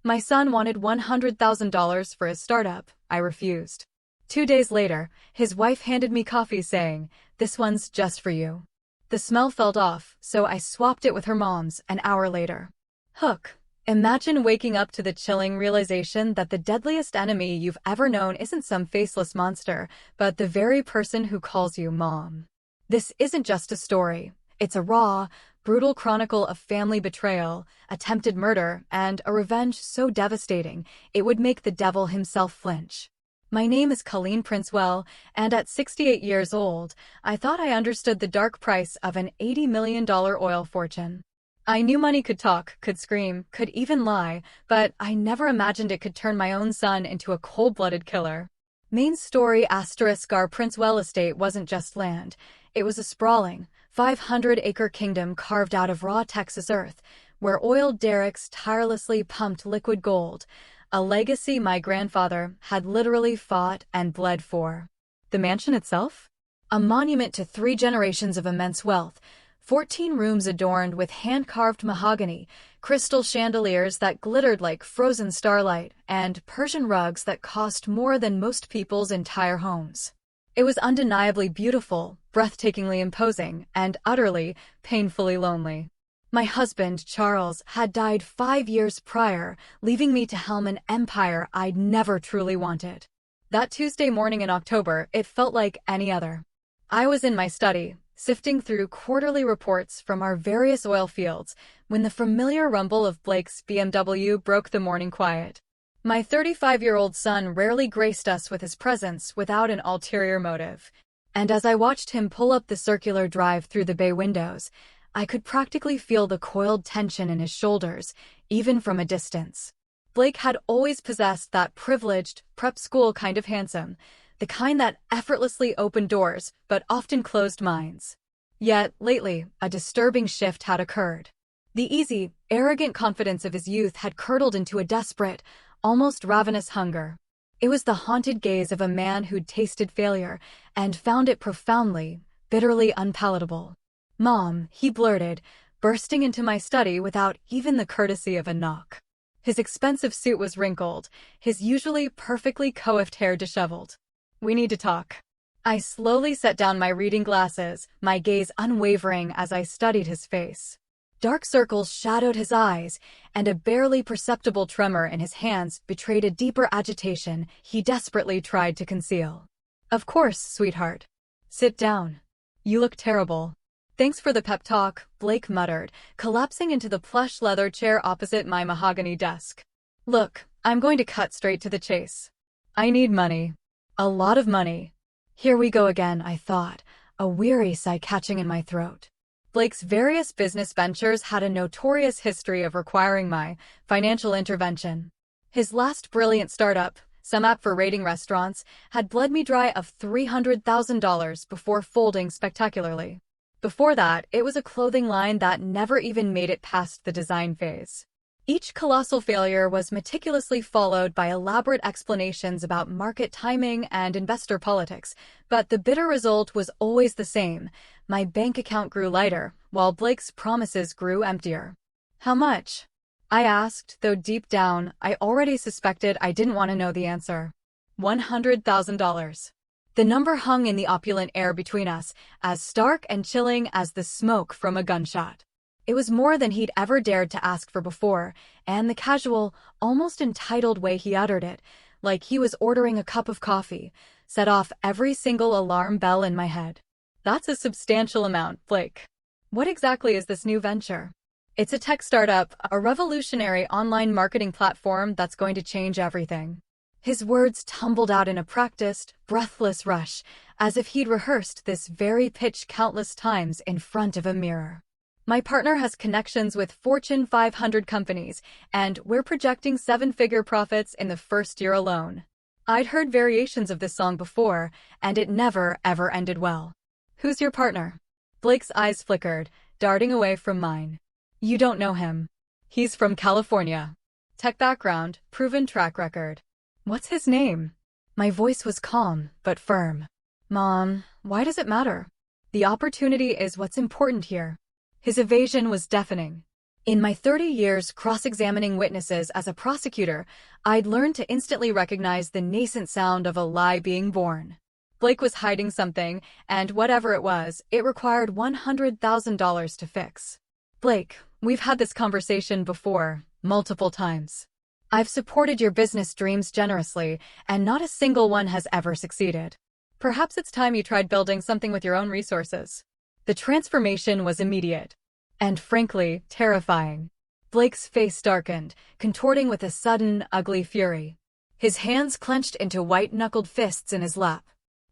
My son wanted $100,000 for his startup. I refused. 2 days later, his wife handed me coffee saying, "This one's just for you." The smell felt off, so I swapped it with her mom's an hour later. Hook. Imagine waking up to the chilling realization that the deadliest enemy you've ever known isn't some faceless monster, but the very person who calls you mom. This isn't just a story. It's a raw, brutal chronicle of family betrayal, attempted murder, and a revenge so devastating it would make the devil himself flinch. My name is Colleen Princewell, and at 68 years old, I thought I understood the dark price of an $80 million oil fortune. I knew money could talk, could scream, could even lie, but I never imagined it could turn my own son into a cold-blooded killer. Main story *, our Princewell estate wasn't just land. It was a sprawling, 500-acre kingdom carved out of raw Texas earth, where oil derricks tirelessly pumped liquid gold, a legacy my grandfather had literally fought and bled for. The mansion itself? A monument to 3 generations of immense wealth, 14 rooms adorned with hand-carved mahogany, crystal chandeliers that glittered like frozen starlight, and Persian rugs that cost more than most people's entire homes. It was undeniably beautiful, breathtakingly imposing, and utterly, painfully lonely. My husband, Charles, had died 5 years prior, leaving me to helm an empire I'd never truly wanted. That Tuesday morning in October, it felt like any other. I was in my study, sifting through quarterly reports from our various oil fields, when the familiar rumble of Blake's BMW broke the morning quiet. My 35-year-old son rarely graced us with his presence without an ulterior motive, and as I watched him pull up the circular drive through the bay windows, I could practically feel the coiled tension in his shoulders, even from a distance. Blake had always possessed that privileged, prep school kind of handsome, the kind that effortlessly opened doors but often closed minds. Yet, lately, a disturbing shift had occurred. The easy, arrogant confidence of his youth had curdled into a desperate, almost ravenous hunger. It was the haunted gaze of a man who'd tasted failure and found it profoundly, bitterly unpalatable. "Mom," he blurted, bursting into my study without even the courtesy of a knock. His expensive suit was wrinkled, his usually perfectly coiffed hair disheveled. "We need to talk." I slowly set down my reading glasses, my gaze unwavering as I studied his face. Dark circles shadowed his eyes, and a barely perceptible tremor in his hands betrayed a deeper agitation he desperately tried to conceal. "Of course, sweetheart. Sit down. You look terrible." "Thanks for the pep talk," Blake muttered, collapsing into the plush leather chair opposite my mahogany desk. "Look, I'm going to cut straight to the chase. I need money. A lot of money." Here we go again, I thought, a weary sigh catching in my throat. Blake's various business ventures had a notorious history of requiring my financial intervention. His last brilliant startup, some app for rating restaurants, had bled me dry of $300,000 before folding spectacularly. Before that, it was a clothing line that never even made it past the design phase. Each colossal failure was meticulously followed by elaborate explanations about market timing and investor politics, but the bitter result was always the same. My bank account grew lighter, while Blake's promises grew emptier. "How much?" I asked, though deep down, I already suspected I didn't want to know the answer. $100,000. The number hung in the opulent air between us, as stark and chilling as the smoke from a gunshot. It was more than he'd ever dared to ask for before, and the casual, almost entitled way he uttered it, like he was ordering a cup of coffee, set off every single alarm bell in my head. "That's a substantial amount, Blake. What exactly is this new venture?" "It's a tech startup, a revolutionary online marketing platform that's going to change everything." His words tumbled out in a practiced, breathless rush, as if he'd rehearsed this very pitch countless times in front of a mirror. "My partner has connections with Fortune 500 companies, and we're projecting 7-figure profits in the first year alone." I'd heard variations of this song before, and it never, ever ended well. "Who's your partner?" Blake's eyes flickered, darting away from mine. "You don't know him. He's from California. Tech background, proven track record." "What's his name?" My voice was calm, but firm. "Mom, why does it matter? The opportunity is what's important here." His evasion was deafening. In my 30 years cross-examining witnesses as a prosecutor, I'd learned to instantly recognize the nascent sound of a lie being born. Blake was hiding something, and whatever it was, it required $100,000 to fix. Blake, we've had this conversation before, multiple times. I've supported your business dreams generously, and not a single one has ever succeeded. Perhaps it's time you tried building something with your own resources. The transformation was immediate. And frankly, terrifying. Blake's face darkened, contorting with a sudden, ugly fury. His hands clenched into white-knuckled fists in his lap.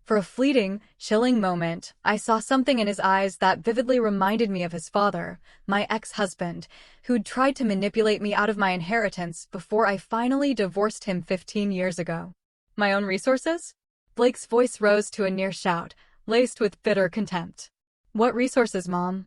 For a fleeting, chilling moment, I saw something in his eyes that vividly reminded me of his father, my ex-husband, who'd tried to manipulate me out of my inheritance before I finally divorced him 15 years ago. My own resources? Blake's voice rose to a near shout, laced with bitter contempt. What resources, Mom?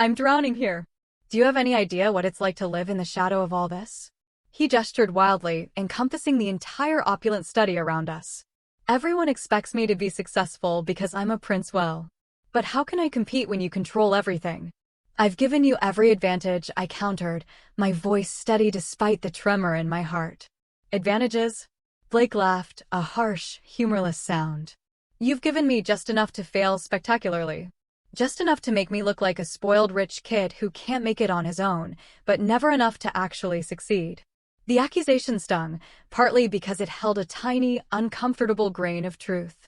I'm drowning here. Do you have any idea what it's like to live in the shadow of all this? He gestured wildly, encompassing the entire opulent study around us. Everyone expects me to be successful because I'm a prince. Well, but how can I compete when you control everything? I've given you every advantage, I countered, my voice steady despite the tremor in my heart. Advantages? Blake laughed, a harsh, humorless sound. You've given me just enough to fail spectacularly. Just enough to make me look like a spoiled rich kid who can't make it on his own, but never enough to actually succeed. The accusation stung, partly because it held a tiny, uncomfortable grain of truth.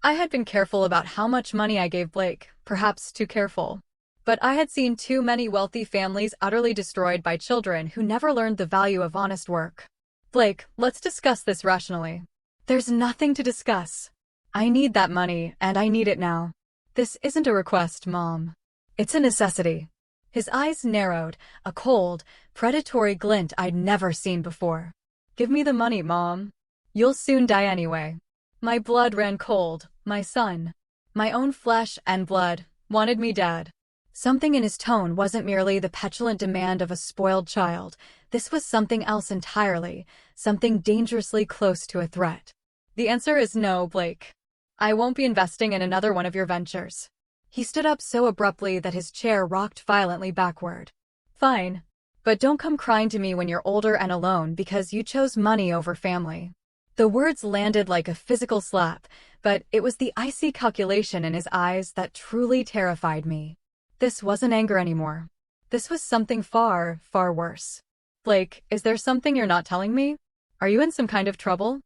I had been careful about how much money I gave Blake, perhaps too careful. But I had seen too many wealthy families utterly destroyed by children who never learned the value of honest work. Blake, let's discuss this rationally. There's nothing to discuss. I need that money, and I need it now. This isn't a request, Mom. It's a necessity. His eyes narrowed, a cold, predatory glint I'd never seen before. Give me the money, Mom. You'll soon die anyway. My blood ran cold, my son. My own flesh and blood wanted me dead. Something in his tone wasn't merely the petulant demand of a spoiled child. This was something else entirely, something dangerously close to a threat. The answer is no, Blake. I won't be investing in another one of your ventures. He stood up so abruptly that his chair rocked violently backward. Fine. But don't come crying to me when you're older and alone because you chose money over family. The words landed like a physical slap, but it was the icy calculation in his eyes that truly terrified me. This wasn't anger anymore. This was something far, far worse. Blake, is there something you're not telling me? Are you in some kind of trouble?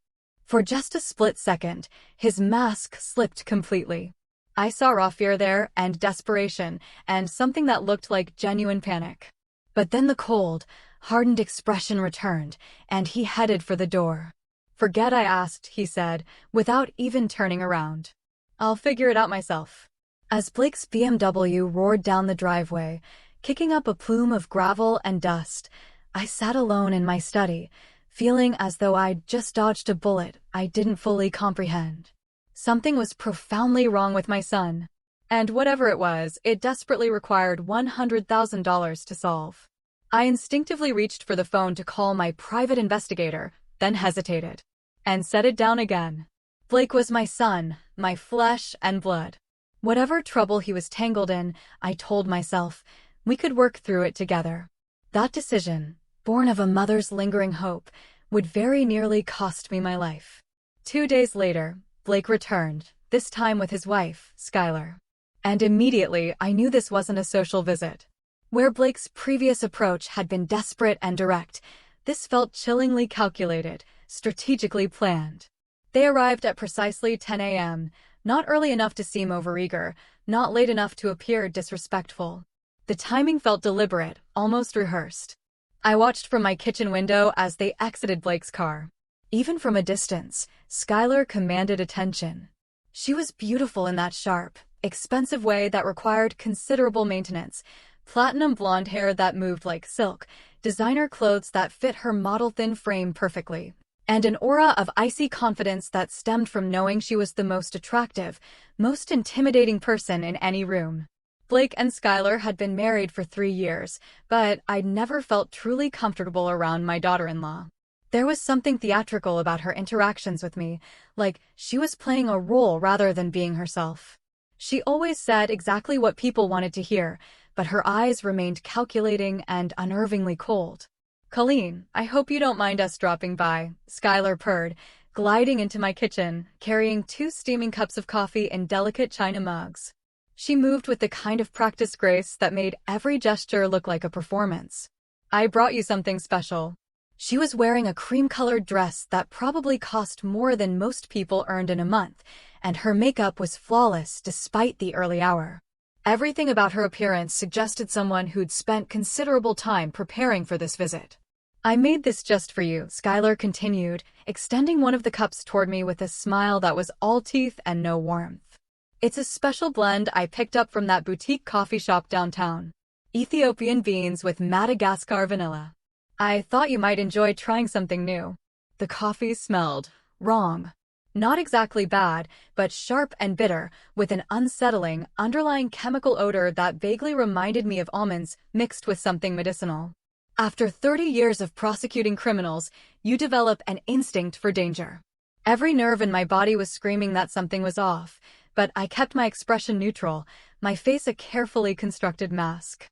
For just a split second, his mask slipped completely. I saw raw fear there, and desperation, and something that looked like genuine panic. But then the cold, hardened expression returned, and he headed for the door. Forget I asked, he said, without even turning around. I'll figure it out myself. As Blake's BMW roared down the driveway, kicking up a plume of gravel and dust, I sat alone in my study, feeling as though I'd just dodged a bullet I didn't fully comprehend. Something was profoundly wrong with my son. And whatever it was, it desperately required $100,000 to solve. I instinctively reached for the phone to call my private investigator, then hesitated. And set it down again. Blake was my son, my flesh and blood. Whatever trouble he was tangled in, I told myself, we could work through it together. That decision, born of a mother's lingering hope, would very nearly cost me my life. 2 days later, Blake returned, this time with his wife, Skylar. And immediately I knew this wasn't a social visit. Where Blake's previous approach had been desperate and direct, this felt chillingly calculated, strategically planned. They arrived at precisely 10 a.m., not early enough to seem overeager, not late enough to appear disrespectful. The timing felt deliberate, almost rehearsed. I watched from my kitchen window as they exited Blake's car. Even from a distance, Skylar commanded attention. She was beautiful in that sharp, expensive way that required considerable maintenance, platinum blonde hair that moved like silk, designer clothes that fit her model-thin frame perfectly, and an aura of icy confidence that stemmed from knowing she was the most attractive, most intimidating person in any room. Blake and Skylar had been married for 3 years, but I'd never felt truly comfortable around my daughter-in-law. There was something theatrical about her interactions with me, like she was playing a role rather than being herself. She always said exactly what people wanted to hear, but her eyes remained calculating and unnervingly cold. "Colleen, I hope you don't mind us dropping by," Skylar purred, gliding into my kitchen, carrying 2 steaming cups of coffee in delicate china mugs. She moved with the kind of practiced grace that made every gesture look like a performance. "I brought you something special." She was wearing a cream-colored dress that probably cost more than most people earned in a month, and her makeup was flawless despite the early hour. Everything about her appearance suggested someone who'd spent considerable time preparing for this visit. "I made this just for you," Skylar continued, extending one of the cups toward me with a smile that was all teeth and no warmth. "It's a special blend I picked up from that boutique coffee shop downtown. Ethiopian beans with Madagascar vanilla. I thought you might enjoy trying something new." The coffee smelled wrong. Not exactly bad, but sharp and bitter, with an unsettling, underlying chemical odor that vaguely reminded me of almonds mixed with something medicinal. After 30 years of prosecuting criminals, you develop an instinct for danger. Every nerve in my body was screaming that something was off, but I kept my expression neutral, my face a carefully constructed mask.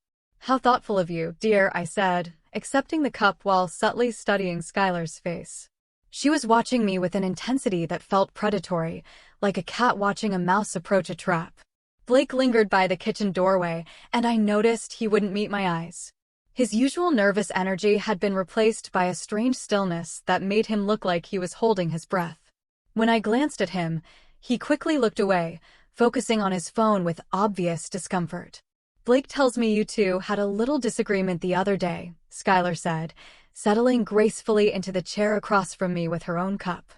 "How thoughtful of you, dear," I said, accepting the cup while subtly studying Skylar's face. She was watching me with an intensity that felt predatory, like a cat watching a mouse approach a trap. Blake lingered by the kitchen doorway, and I noticed he wouldn't meet my eyes. His usual nervous energy had been replaced by a strange stillness that made him look like he was holding his breath. When I glanced at him, he quickly looked away, focusing on his phone with obvious discomfort. "Blake tells me you two had a little disagreement the other day," Skylar said, settling gracefully into the chair across from me with her own cup.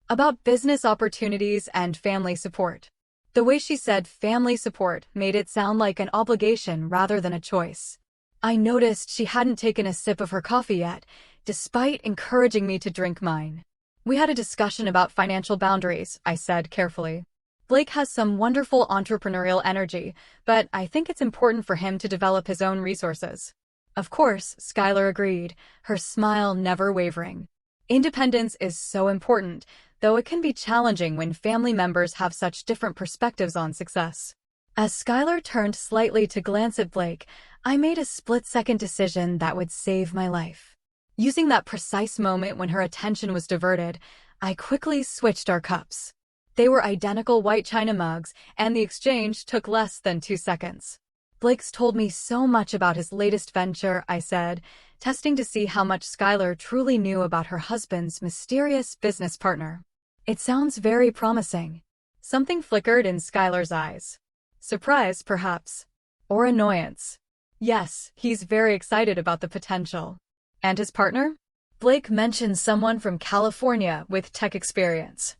"About business opportunities and family support." The way she said family support made it sound like an obligation rather than a choice. I noticed she hadn't taken a sip of her coffee yet, despite encouraging me to drink mine. "We had a discussion about financial boundaries," I said carefully. "Blake has some wonderful entrepreneurial energy, but I think it's important for him to develop his own resources." "Of course," Skylar agreed, her smile never wavering. "Independence is so important, though it can be challenging when family members have such different perspectives on success." As Skylar turned slightly to glance at Blake, I made a split-second decision that would save my life. Using that precise moment when her attention was diverted, I quickly switched our cups. They were identical white china mugs, and the exchange took less than 2 seconds. "Blake's told me so much about his latest venture," I said, testing to see how much Skylar truly knew about her husband's mysterious business partner. "It sounds very promising." Something flickered in Skylar's eyes. Surprise, perhaps? Or annoyance? "Yes, he's very excited about the potential." "And his partner?" "Blake mentioned someone from California with tech experience."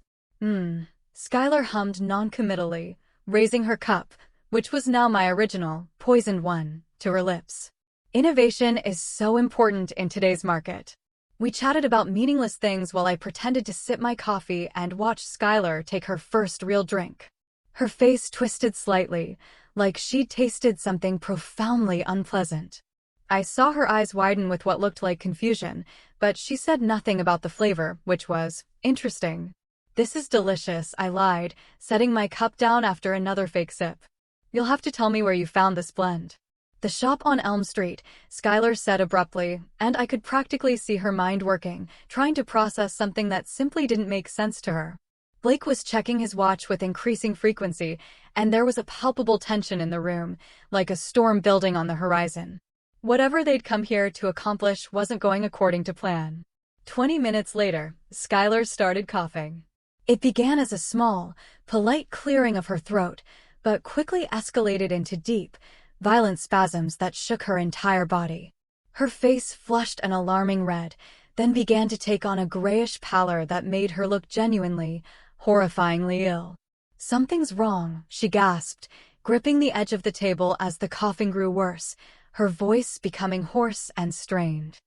Skylar hummed noncommittally, raising her cup, which was now my original, poisoned one, to her lips. Innovation is so important in today's market. We chatted about meaningless things while I pretended to sip my coffee and watch Skylar take her first real drink. Her face twisted slightly, like she'd tasted something profoundly unpleasant. I saw her eyes widen with what looked like confusion, but she said nothing about the flavor, which was interesting. "This is delicious," I lied, setting my cup down after another fake sip. "You'll have to tell me where you found this blend." "The shop on Elm Street," Skylar said abruptly, and I could practically see her mind working, trying to process something that simply didn't make sense to her. Blake was checking his watch with increasing frequency, and there was a palpable tension in the room, like a storm building on the horizon. Whatever they'd come here to accomplish wasn't going according to plan. 20 minutes later, Skylar started coughing. It began as a small, polite clearing of her throat, but quickly escalated into deep, violent spasms that shook her entire body. Her face flushed an alarming red, then began to take on a grayish pallor that made her look genuinely, horrifyingly ill. "Something's wrong," she gasped, gripping the edge of the table as the coughing grew worse, her voice becoming hoarse and strained.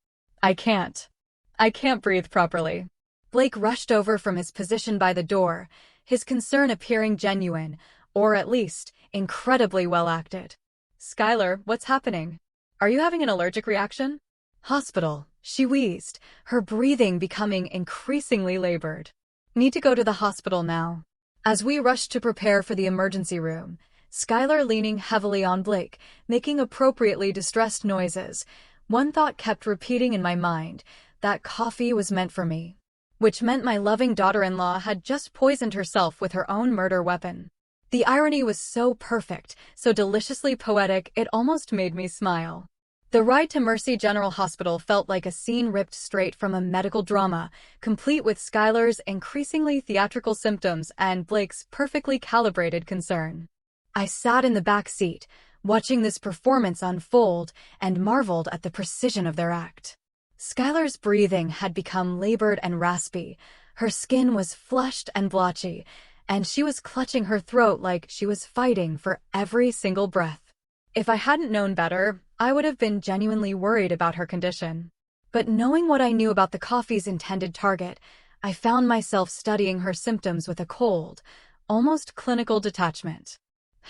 I can't breathe properly." Blake rushed over from his position by the door, his concern appearing genuine, or at least, incredibly well acted. "Skylar, what's happening? Are you having an allergic reaction?" "Hospital," she wheezed, her breathing becoming increasingly labored. "Need to go to the hospital now." As we rushed to prepare for the emergency room, Skylar leaning heavily on Blake, making appropriately distressed noises. One thought kept repeating in my mind, that coffee was meant for me. Which meant my loving daughter-in-law had just poisoned herself with her own murder weapon. The irony was so perfect, so deliciously poetic, it almost made me smile. The ride to Mercy General Hospital felt like a scene ripped straight from a medical drama, complete with Skylar's increasingly theatrical symptoms and Blake's perfectly calibrated concern. I sat in the back seat, watching this performance unfold, and marveled at the precision of their act. Skylar's breathing had become labored and raspy, her skin was flushed and blotchy, and she was clutching her throat like she was fighting for every single breath. If I hadn't known better, I would have been genuinely worried about her condition. But knowing what I knew about the coffee's intended target, I found myself studying her symptoms with a cold, almost clinical detachment.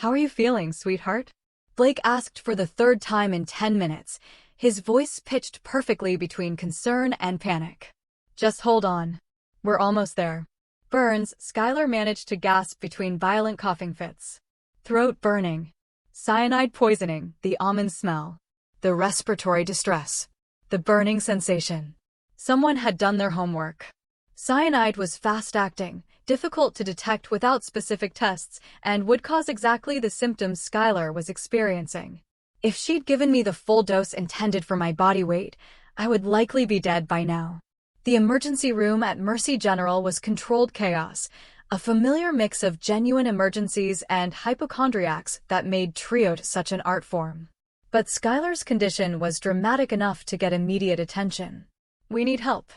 "How are you feeling, sweetheart?" Blake asked for the third time in 10 minutes, his voice pitched perfectly between concern and panic. "Just hold on. We're almost there." "Burns," Skylar managed to gasp between violent coughing fits. "Throat burning. Cyanide poisoning, the almond smell. The respiratory distress. The burning sensation." Someone had done their homework. Cyanide was fast-acting, difficult to detect without specific tests, and would cause exactly the symptoms Skylar was experiencing. If she'd given me the full dose intended for my body weight, I would likely be dead by now. The emergency room at Mercy General was controlled chaos, a familiar mix of genuine emergencies and hypochondriacs that made triode such an art form. But Skylar's condition was dramatic enough to get immediate attention. "We need help,"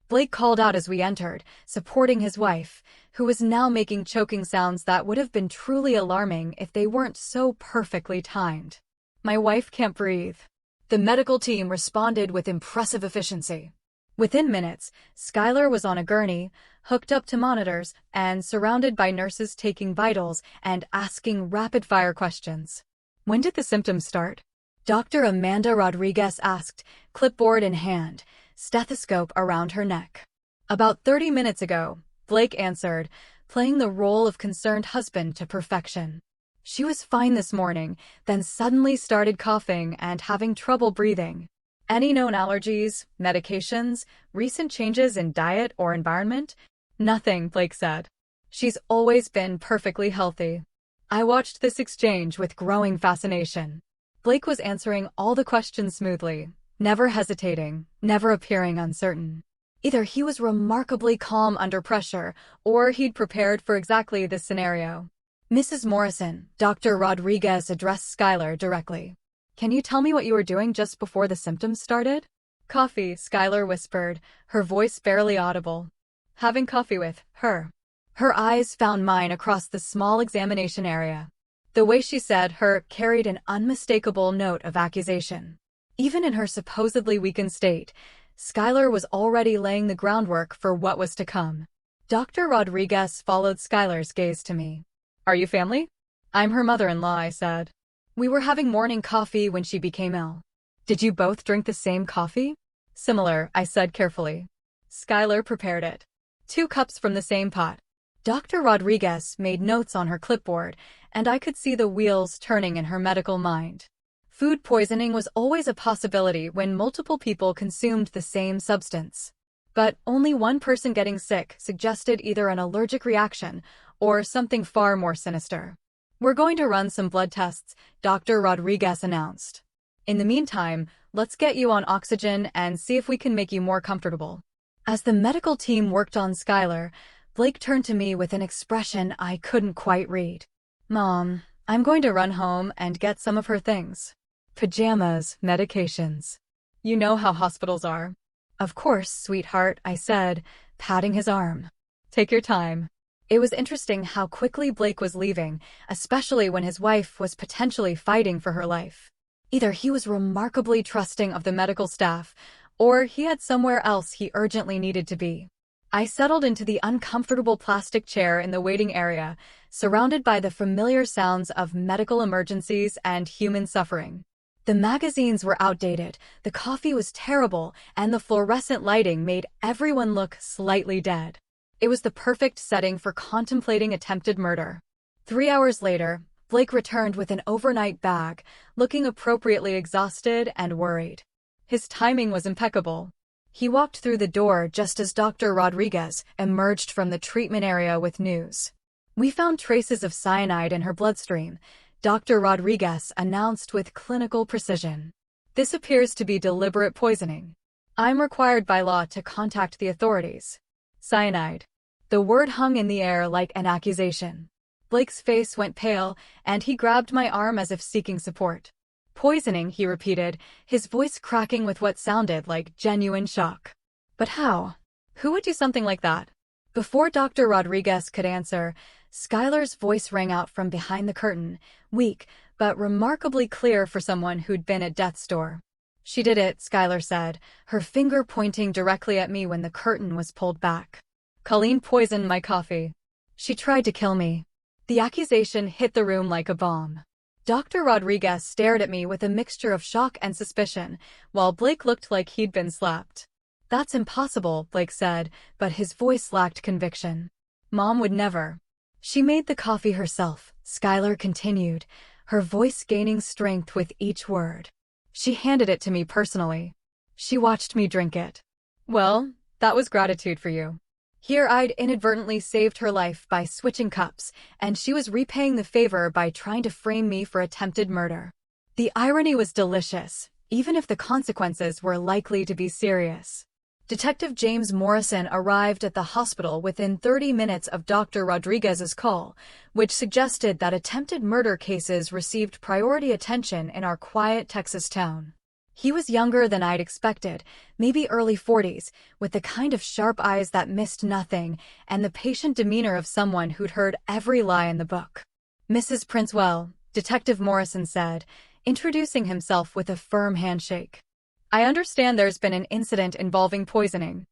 Blake called out as we entered, supporting his wife, who was now making choking sounds that would have been truly alarming if they weren't so perfectly timed. "My wife can't breathe." The medical team responded with impressive efficiency. Within minutes, Skylar was on a gurney, hooked up to monitors, and surrounded by nurses taking vitals and asking rapid-fire questions. "When did the symptoms start?" Dr. Amanda Rodriguez asked, clipboard in hand, stethoscope around her neck. "About 30 minutes ago," Blake answered, playing the role of concerned husband to perfection. "She was fine this morning, then suddenly started coughing and having trouble breathing." "Any known allergies, medications, recent changes in diet or environment?" "Nothing," Blake said. "She's always been perfectly healthy." I watched this exchange with growing fascination. Blake was answering all the questions smoothly, never hesitating, never appearing uncertain. Either he was remarkably calm under pressure, or he'd prepared for exactly this scenario. "Mrs. Morrison," Dr. Rodriguez addressed Skylar directly. "Can you tell me what you were doing just before the symptoms started?" "Coffee," Skylar whispered, her voice barely audible. "Having coffee with her." Her eyes found mine across the small examination area. The way she said her carried an unmistakable note of accusation. Even in her supposedly weakened state, Skylar was already laying the groundwork for what was to come. Dr. Rodriguez followed Skylar's gaze to me. "Are you family?" "I'm her mother-in-law," I said. "We were having morning coffee when she became ill." "Did you both drink the same coffee?" "Similar," I said carefully. Skylar prepared it. 2 cups from the same pot. Dr. Rodriguez made notes on her clipboard, and I could see the wheels turning in her medical mind. Food poisoning was always a possibility when multiple people consumed the same substance. But only one person getting sick suggested either an allergic reaction or something far more sinister. "We're going to run some blood tests," Dr. Rodriguez announced. "In the meantime, let's get you on oxygen and see if we can make you more comfortable." As the medical team worked on Skylar, Blake turned to me with an expression I couldn't quite read. "Mom, I'm going to run home and get some of her things. Pajamas, medications. You know how hospitals are." "Of course, sweetheart," I said, patting his arm. "Take your time." It was interesting how quickly Blake was leaving, especially when his wife was potentially fighting for her life. Either he was remarkably trusting of the medical staff, or he had somewhere else he urgently needed to be. I settled into the uncomfortable plastic chair in the waiting area, surrounded by the familiar sounds of medical emergencies and human suffering. The magazines were outdated, the coffee was terrible, and the fluorescent lighting made everyone look slightly dead. It was the perfect setting for contemplating attempted murder. 3 hours later, Blake returned with an overnight bag, looking appropriately exhausted and worried. His timing was impeccable. He walked through the door just as Dr. Rodriguez emerged from the treatment area with news. "We found traces of cyanide in her bloodstream," Dr. Rodriguez announced with clinical precision. "This appears to be deliberate poisoning. I'm required by law to contact the authorities." Cyanide. The word hung in the air like an accusation. Blake's face went pale, and he grabbed my arm as if seeking support. "Poisoning," he repeated, his voice cracking with what sounded like genuine shock. "But how? Who would do something like that?" Before Dr. Rodriguez could answer, Skylar's voice rang out from behind the curtain, weak, but remarkably clear for someone who'd been at death's door. "She did it," Skylar said, her finger pointing directly at me when the curtain was pulled back. "Colleen poisoned my coffee. She tried to kill me." The accusation hit the room like a bomb. Dr. Rodriguez stared at me with a mixture of shock and suspicion, while Blake looked like he'd been slapped. "That's impossible," Blake said, but his voice lacked conviction. "Mom would never." "She made the coffee herself," Skylar continued, her voice gaining strength with each word. "She handed it to me personally. She watched me drink it." "Well, that was gratitude for you." Here I'd inadvertently saved her life by switching cups, and she was repaying the favor by trying to frame me for attempted murder. The irony was delicious, even if the consequences were likely to be serious. Detective James Morrison arrived at the hospital within 30 minutes of Dr. Rodriguez's call, which suggested that attempted murder cases received priority attention in our quiet Texas town. He was younger than I'd expected, maybe early 40s, with the kind of sharp eyes that missed nothing and the patient demeanor of someone who'd heard every lie in the book. "Mrs. Princewell," Detective Morrison said, introducing himself with a firm handshake. "I understand there's been an incident involving poisoning.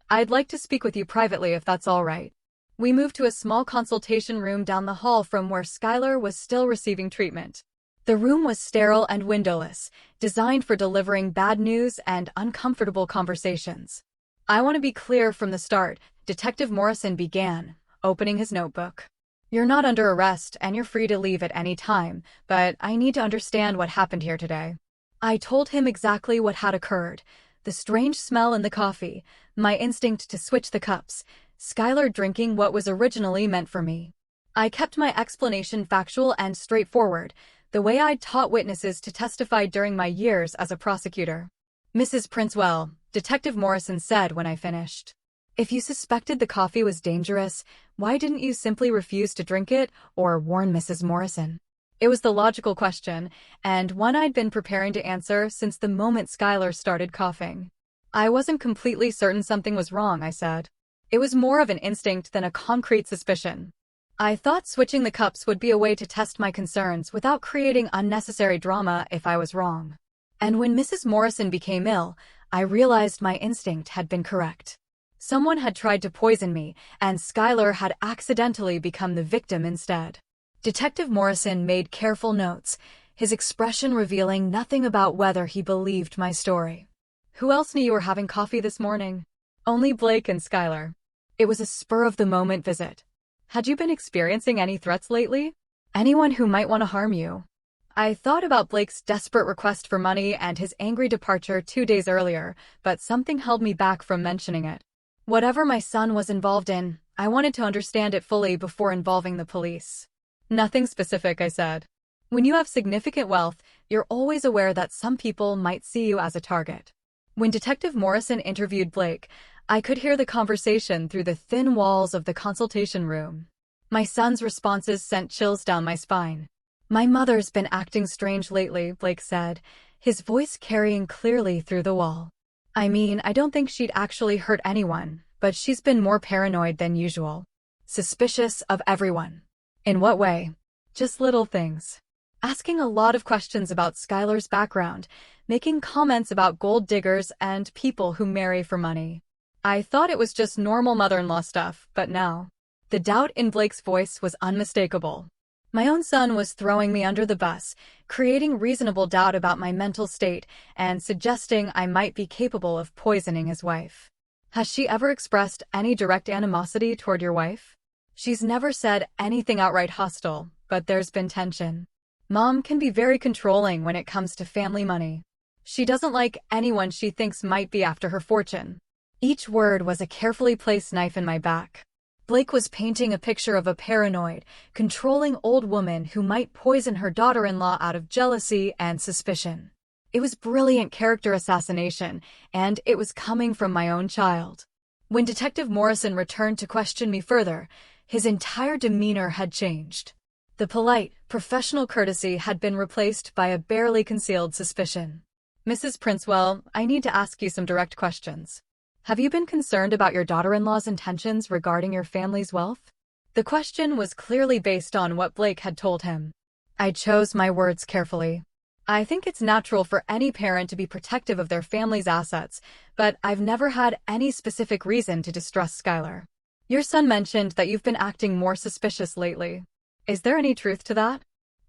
I'd like to speak with you privately if that's all right." We moved to a small consultation room down the hall from where Skylar was still receiving treatment. The room was sterile and windowless, designed for delivering bad news and uncomfortable conversations. "I want to be clear from the start," Detective Morrison began, opening his notebook. "You're not under arrest and you're free to leave at any time, but I need to understand what happened here today." I told him exactly what had occurred: the strange smell in the coffee, my instinct to switch the cups, Skylar drinking what was originally meant for me. I kept my explanation factual and straightforward, the way I'd taught witnesses to testify during my years as a prosecutor. "Mrs. Princewell," Detective Morrison said when I finished, "if you suspected the coffee was dangerous, why didn't you simply refuse to drink it or warn Mrs. Morrison?" It was the logical question, and one I'd been preparing to answer since the moment Skylar started coughing. "I wasn't completely certain something was wrong," I said. "It was more of an instinct than a concrete suspicion. I thought switching the cups would be a way to test my concerns without creating unnecessary drama if I was wrong. And when Mrs. Morrison became ill, I realized my instinct had been correct. Someone had tried to poison me, and Skylar had accidentally become the victim instead." Detective Morrison made careful notes, his expression revealing nothing about whether he believed my story. "Who else knew you were having coffee this morning?" "Only Blake and Skylar." It was a spur-of-the-moment visit. "Had you been experiencing any threats lately? Anyone who might want to harm you?" I thought about Blake's desperate request for money and his angry departure 2 days earlier, but something held me back from mentioning it. Whatever my son was involved in, I wanted to understand it fully before involving the police. "Nothing specific," I said. "When you have significant wealth, you're always aware that some people might see you as a target." When Detective Morrison interviewed Blake, I could hear the conversation through the thin walls of the consultation room. My son's responses sent chills down my spine. "My mother's been acting strange lately," Blake said, his voice carrying clearly through the wall. "I mean, I don't think she'd actually hurt anyone, but she's been more paranoid than usual. Suspicious of everyone." "In what way?" "Just little things. Asking a lot of questions about Skylar's background, making comments about gold diggers and people who marry for money. I thought it was just normal mother-in-law stuff, but now." The doubt in Blake's voice was unmistakable. My own son was throwing me under the bus, creating reasonable doubt about my mental state and suggesting I might be capable of poisoning his wife. "Has she ever expressed any direct animosity toward your wife?" "She's never said anything outright hostile," but there's been tension. Mom can be very controlling when it comes to family money. She doesn't like anyone she thinks might be after her fortune. Each word was a carefully placed knife in my back. Blake was painting a picture of a paranoid, controlling old woman who might poison her daughter-in-law out of jealousy and suspicion. It was brilliant character assassination, and it was coming from my own child. When Detective Morrison returned to question me further, his entire demeanor had changed. The polite, professional courtesy had been replaced by a barely concealed suspicion. "Mrs. Princewell, I need to ask you some direct questions. Have you been concerned about your daughter-in-law's intentions regarding your family's wealth?" The question was clearly based on what Blake had told him. I chose my words carefully. I think it's natural for any parent to be protective of their family's assets, but I've never had any specific reason to distrust Skylar. Your son mentioned that you've been acting more suspicious lately. Is there any truth to that?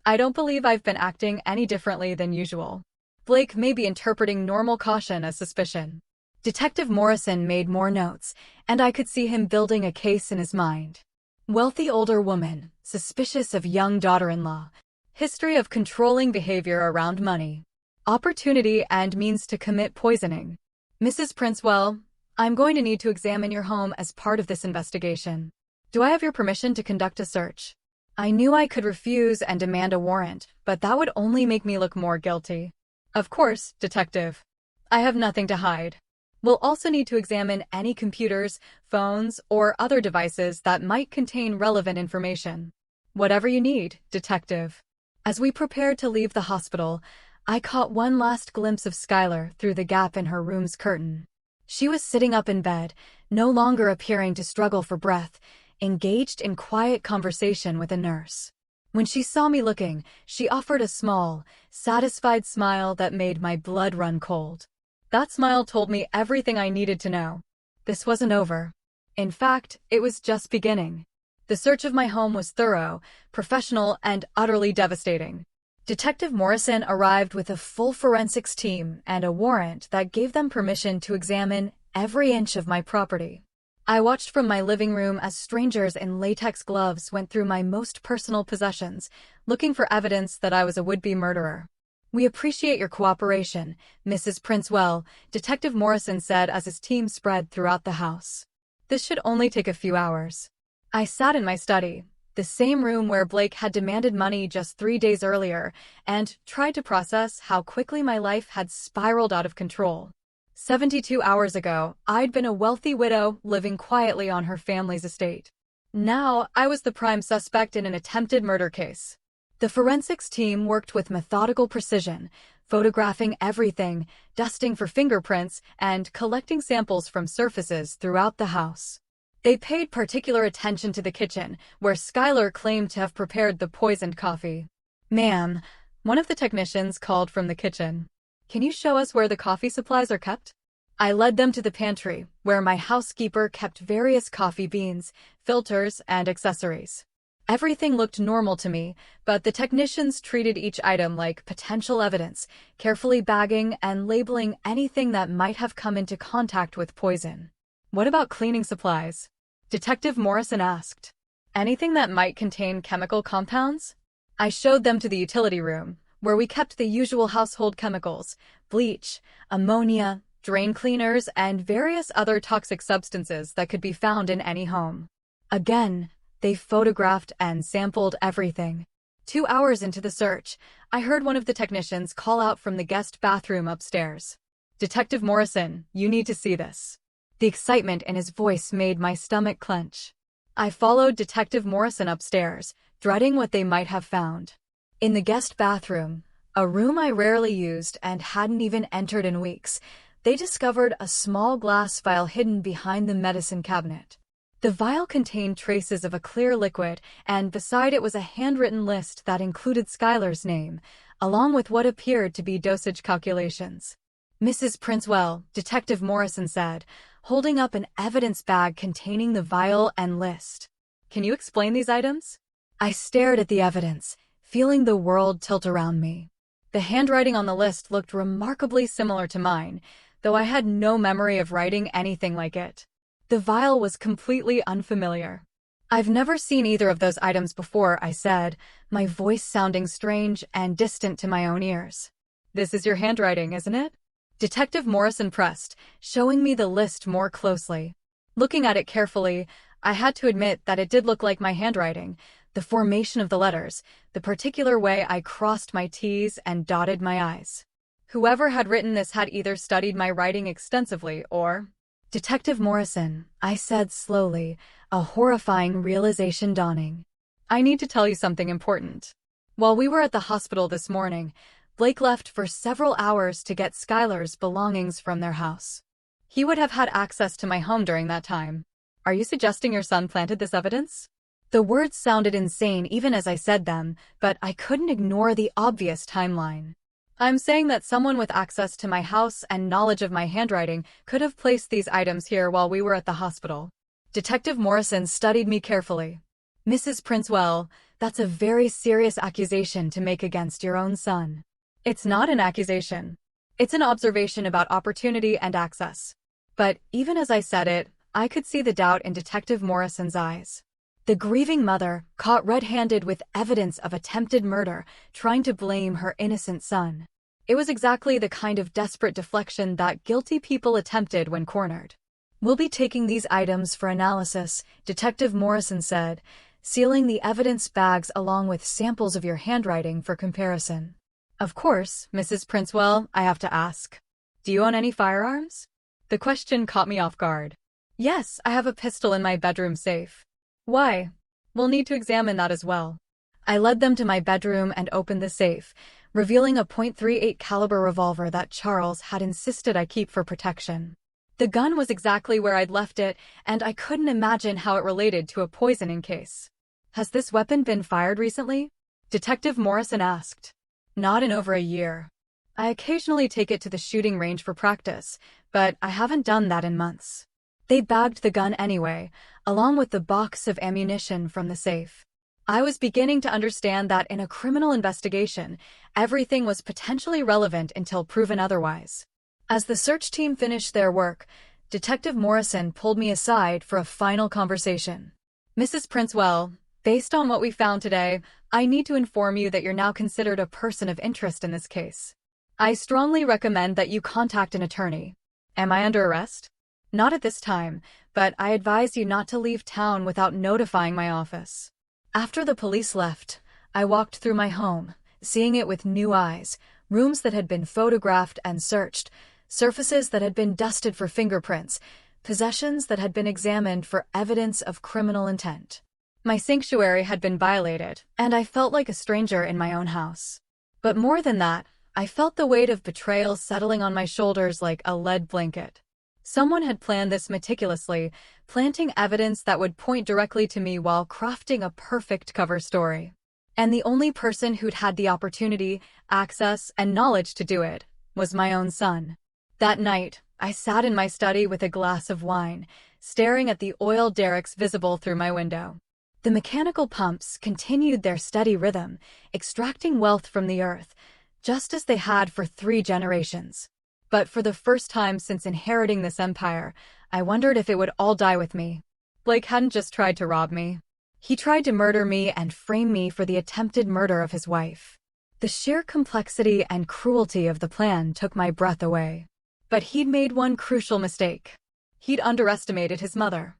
I don't believe I've been acting any differently than usual. Blake may be interpreting normal caution as suspicion. Detective Morrison made more notes, and I could see him building a case in his mind. Wealthy older woman, suspicious of young daughter-in-law. History of controlling behavior around money. Opportunity and means to commit poisoning. Mrs. Princewell, I'm going to need to examine your home as part of this investigation. Do I have your permission to conduct a search? I knew I could refuse and demand a warrant, but that would only make me look more guilty. Of course, Detective. I have nothing to hide. We'll also need to examine any computers, phones, or other devices that might contain relevant information. Whatever you need, Detective. As we prepared to leave the hospital, I caught one last glimpse of Skylar through the gap in her room's curtain. She was sitting up in bed, no longer appearing to struggle for breath, engaged in quiet conversation with a nurse. When she saw me looking, she offered a small, satisfied smile that made my blood run cold. That smile told me everything I needed to know. This wasn't over. In fact, it was just beginning. The search of my home was thorough, professional, and utterly devastating. Detective Morrison arrived with a full forensics team and a warrant that gave them permission to examine every inch of my property. I watched from my living room as strangers in latex gloves went through my most personal possessions, looking for evidence that I was a would-be murderer. "We appreciate your cooperation, Mrs. Princewell," Detective Morrison said as his team spread throughout the house. "This should only take a few hours." I sat in my study, the same room where Blake had demanded money just 3 days earlier, and tried to process how quickly my life had spiraled out of control. 72 hours ago, I'd been a wealthy widow living quietly on her family's estate. Now, I was the prime suspect in an attempted murder case. The forensics team worked with methodical precision, photographing everything, dusting for fingerprints, and collecting samples from surfaces throughout the house. They paid particular attention to the kitchen, where Skylar claimed to have prepared the poisoned coffee. "Ma'am," one of the technicians called from the kitchen. "Can you show us where the coffee supplies are kept?" I led them to the pantry, where my housekeeper kept various coffee beans, filters, and accessories. Everything looked normal to me, but the technicians treated each item like potential evidence, carefully bagging and labeling anything that might have come into contact with poison. "What about cleaning supplies?" Detective Morrison asked. "Anything that might contain chemical compounds?" I showed them to the utility room, where we kept the usual household chemicals, bleach, ammonia, drain cleaners, and various other toxic substances that could be found in any home. Again, they photographed and sampled everything. 2 hours into the search, I heard one of the technicians call out from the guest bathroom upstairs. "Detective Morrison, you need to see this." The excitement in his voice made my stomach clench. I followed Detective Morrison upstairs, dreading what they might have found. In the guest bathroom, a room I rarely used and hadn't even entered in weeks, they discovered a small glass vial hidden behind the medicine cabinet. The vial contained traces of a clear liquid, and beside it was a handwritten list that included Skylar's name, along with what appeared to be dosage calculations. "Mrs. Princewell," Detective Morrison said, holding up an evidence bag containing the vial and list. "Can you explain these items?" I stared at the evidence, feeling the world tilt around me. The handwriting on the list looked remarkably similar to mine, though I had no memory of writing anything like it. The vial was completely unfamiliar. I've never seen either of those items before, I said, my voice sounding strange and distant to my own ears. This is your handwriting, isn't it? Detective Morrison pressed, showing me the list more closely. Looking at it carefully, I had to admit that it did look like my handwriting, the formation of the letters, the particular way I crossed my T's and dotted my I's. Whoever had written this had either studied my writing extensively or— Detective Morrison, I said slowly, a horrifying realization dawning. I need to tell you something important. While we were at the hospital this morning, Blake left for several hours to get Skylar's belongings from their house. He would have had access to my home during that time. Are you suggesting your son planted this evidence? The words sounded insane even as I said them, but I couldn't ignore the obvious timeline. I'm saying that someone with access to my house and knowledge of my handwriting could have placed these items here while we were at the hospital. Detective Morrison studied me carefully. Mrs. Princewell, that's a very serious accusation to make against your own son. It's not an accusation. It's an observation about opportunity and access. But even as I said it, I could see the doubt in Detective Morrison's eyes. The grieving mother, caught red-handed with evidence of attempted murder, trying to blame her innocent son. It was exactly the kind of desperate deflection that guilty people attempted when cornered. We'll be taking these items for analysis, Detective Morrison said, sealing the evidence bags along with samples of your handwriting for comparison. Of course, Mrs. Princewell, I have to ask. Do you own any firearms? The question caught me off guard. Yes, I have a pistol in my bedroom safe. Why? We'll need to examine that as well. I led them to my bedroom and opened the safe, revealing a .38 caliber revolver that Charles had insisted I keep for protection. The gun was exactly where I'd left it, and I couldn't imagine how it related to a poisoning case. Has this weapon been fired recently? Detective Morrison asked. Not in over a year. I occasionally take it to the shooting range for practice, but I haven't done that in months. They bagged the gun anyway, along with the box of ammunition from the safe. I was beginning to understand that in a criminal investigation, everything was potentially relevant until proven otherwise. As the search team finished their work, Detective Morrison pulled me aside for a final conversation. Mrs. Princewell, based on what we found today, I need to inform you that you're now considered a person of interest in this case. I strongly recommend that you contact an attorney. Am I under arrest? Not at this time, but I advise you not to leave town without notifying my office. After the police left, I walked through my home, seeing it with new eyes, rooms that had been photographed and searched, surfaces that had been dusted for fingerprints, possessions that had been examined for evidence of criminal intent. My sanctuary had been violated, and I felt like a stranger in my own house. But more than that, I felt the weight of betrayal settling on my shoulders like a lead blanket. Someone had planned this meticulously, planting evidence that would point directly to me while crafting a perfect cover story. And the only person who'd had the opportunity, access, and knowledge to do it was my own son. That night, I sat in my study with a glass of wine, staring at the oil derricks visible through my window. The mechanical pumps continued their steady rhythm, extracting wealth from the earth, just as they had for 3 generations. But for the first time since inheriting this empire, I wondered if it would all die with me. Blake hadn't just tried to rob me. He tried to murder me and frame me for the attempted murder of his wife. The sheer complexity and cruelty of the plan took my breath away. But he'd made one crucial mistake. He'd underestimated his mother.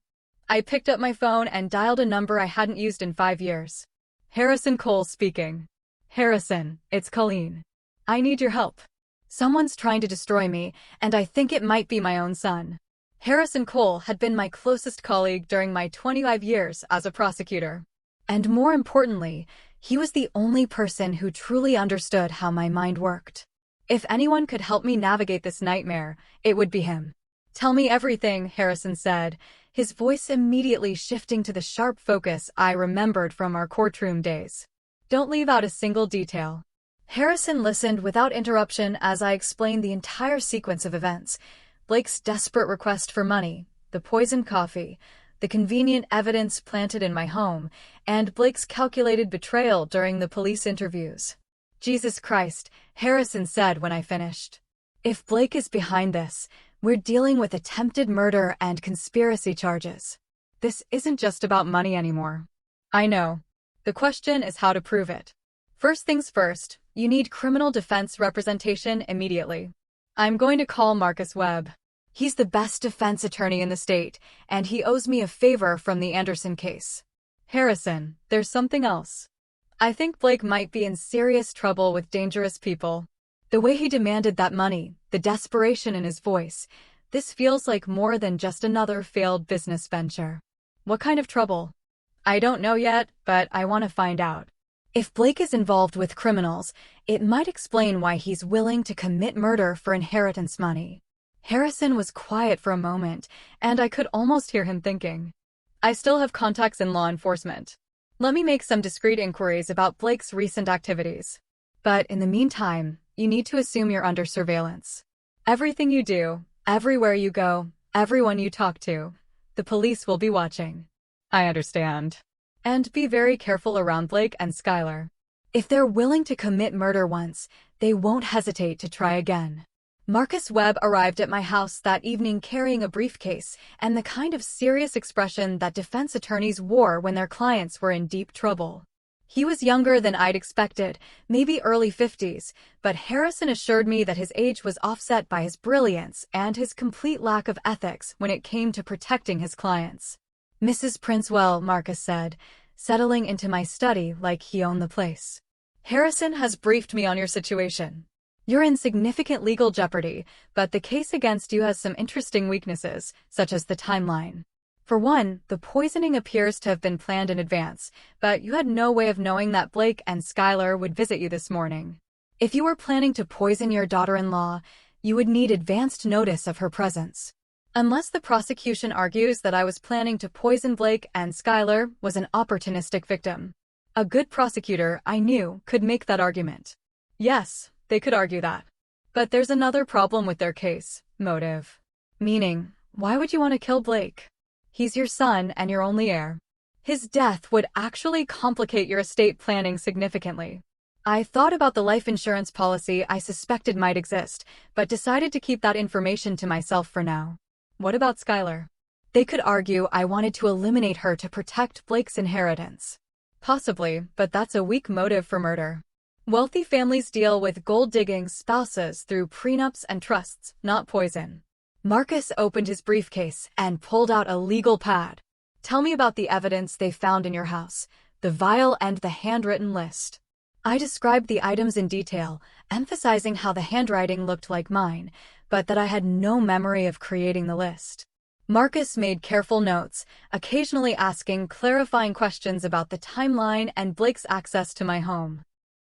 I picked up my phone and dialed a number I hadn't used in 5 years. Harrison Cole speaking. Harrison, it's Colleen. I need your help. Someone's trying to destroy me, and I think it might be my own son. Harrison Cole had been my closest colleague during my 25 years as a prosecutor. And more importantly, he was the only person who truly understood how my mind worked. If anyone could help me navigate this nightmare, it would be him. Tell me everything, Harrison said, his voice immediately shifting to the sharp focus I remembered from our courtroom days. Don't leave out a single detail. Harrison listened without interruption as I explained the entire sequence of events: Blake's desperate request for money, the poisoned coffee, the convenient evidence planted in my home, and Blake's calculated betrayal during the police interviews. Jesus Christ, Harrison said when I finished. If Blake is behind this, we're dealing with attempted murder and conspiracy charges. This isn't just about money anymore. I know. The question is how to prove it. First things first, you need criminal defense representation immediately. I'm going to call Marcus Webb. He's the best defense attorney in the state, and he owes me a favor from the Anderson case. Harrison, there's something else. I think Blake might be in serious trouble with dangerous people. The way he demanded that money, the desperation in his voice, this feels like more than just another failed business venture. What kind of trouble? I don't know yet, but I want to find out. If Blake is involved with criminals, it might explain why he's willing to commit murder for inheritance money. Harrison was quiet for a moment, and I could almost hear him thinking. I still have contacts in law enforcement. Let me make some discreet inquiries about Blake's recent activities. But in the meantime, you need to assume you're under surveillance. Everything you do, everywhere you go, everyone you talk to, the police will be watching. I understand. And be very careful around Blake and Skylar. If they're willing to commit murder once, they won't hesitate to try again. Marcus Webb arrived at my house that evening carrying a briefcase and the kind of serious expression that defense attorneys wore when their clients were in deep trouble. He was younger than I'd expected, maybe early 50s, but Harrison assured me that his age was offset by his brilliance and his complete lack of ethics when it came to protecting his clients. Mrs. Princewell, Marcus said, settling into my study like he owned the place. Harrison has briefed me on your situation. You're in significant legal jeopardy, but the case against you has some interesting weaknesses, such as the timeline. For one, the poisoning appears to have been planned in advance, but you had no way of knowing that Blake and Skylar would visit you this morning. If you were planning to poison your daughter-in-law, you would need advanced notice of her presence. Unless the prosecution argues that I was planning to poison Blake and Skylar was an opportunistic victim. A good prosecutor, I knew, could make that argument. Yes, they could argue that. But there's another problem with their case, motive. Meaning, why would you want to kill Blake? He's your son and your only heir. His death would actually complicate your estate planning significantly. I thought about the life insurance policy I suspected might exist, but decided to keep that information to myself for now. What about Skylar? They could argue I wanted to eliminate her to protect Blake's inheritance. Possibly, but that's a weak motive for murder. Wealthy families deal with gold-digging spouses through prenups and trusts, not poison. Marcus opened his briefcase and pulled out a legal pad. Tell me about the evidence they found in your house, the vial and the handwritten list. I described the items in detail, emphasizing how the handwriting looked like mine, but that I had no memory of creating the list. Marcus made careful notes, occasionally asking clarifying questions about the timeline and Blake's access to my home.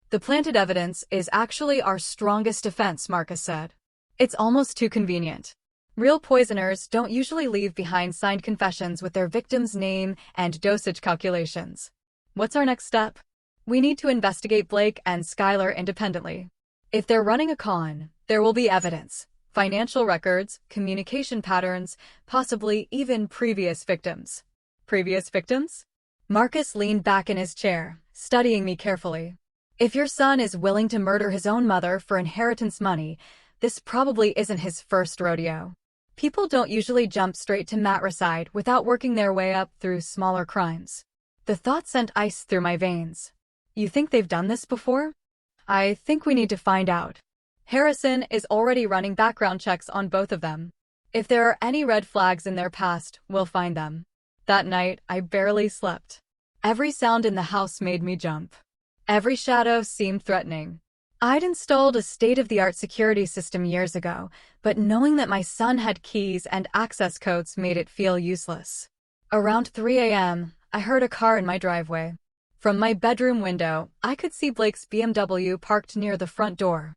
The planted evidence is actually our strongest defense, Marcus said. It's almost too convenient. Real poisoners don't usually leave behind signed confessions with their victim's name and dosage calculations. What's our next step? We need to investigate Blake and Skylar independently. If they're running a con, there will be evidence, financial records, communication patterns, possibly even previous victims. Previous victims? Marcus leaned back in his chair, studying me carefully. If your son is willing to murder his own mother for inheritance money, this probably isn't his first rodeo. People don't usually jump straight to matricide without working their way up through smaller crimes. The thought sent ice through my veins. You think they've done this before? I think we need to find out. Harrison is already running background checks on both of them. If there are any red flags in their past, we'll find them. That night, I barely slept. Every sound in the house made me jump. Every shadow seemed threatening. I'd installed a state-of-the-art security system years ago, but knowing that my son had keys and access codes made it feel useless. Around 3 a.m., I heard a car in my driveway. From my bedroom window, I could see Blake's BMW parked near the front door.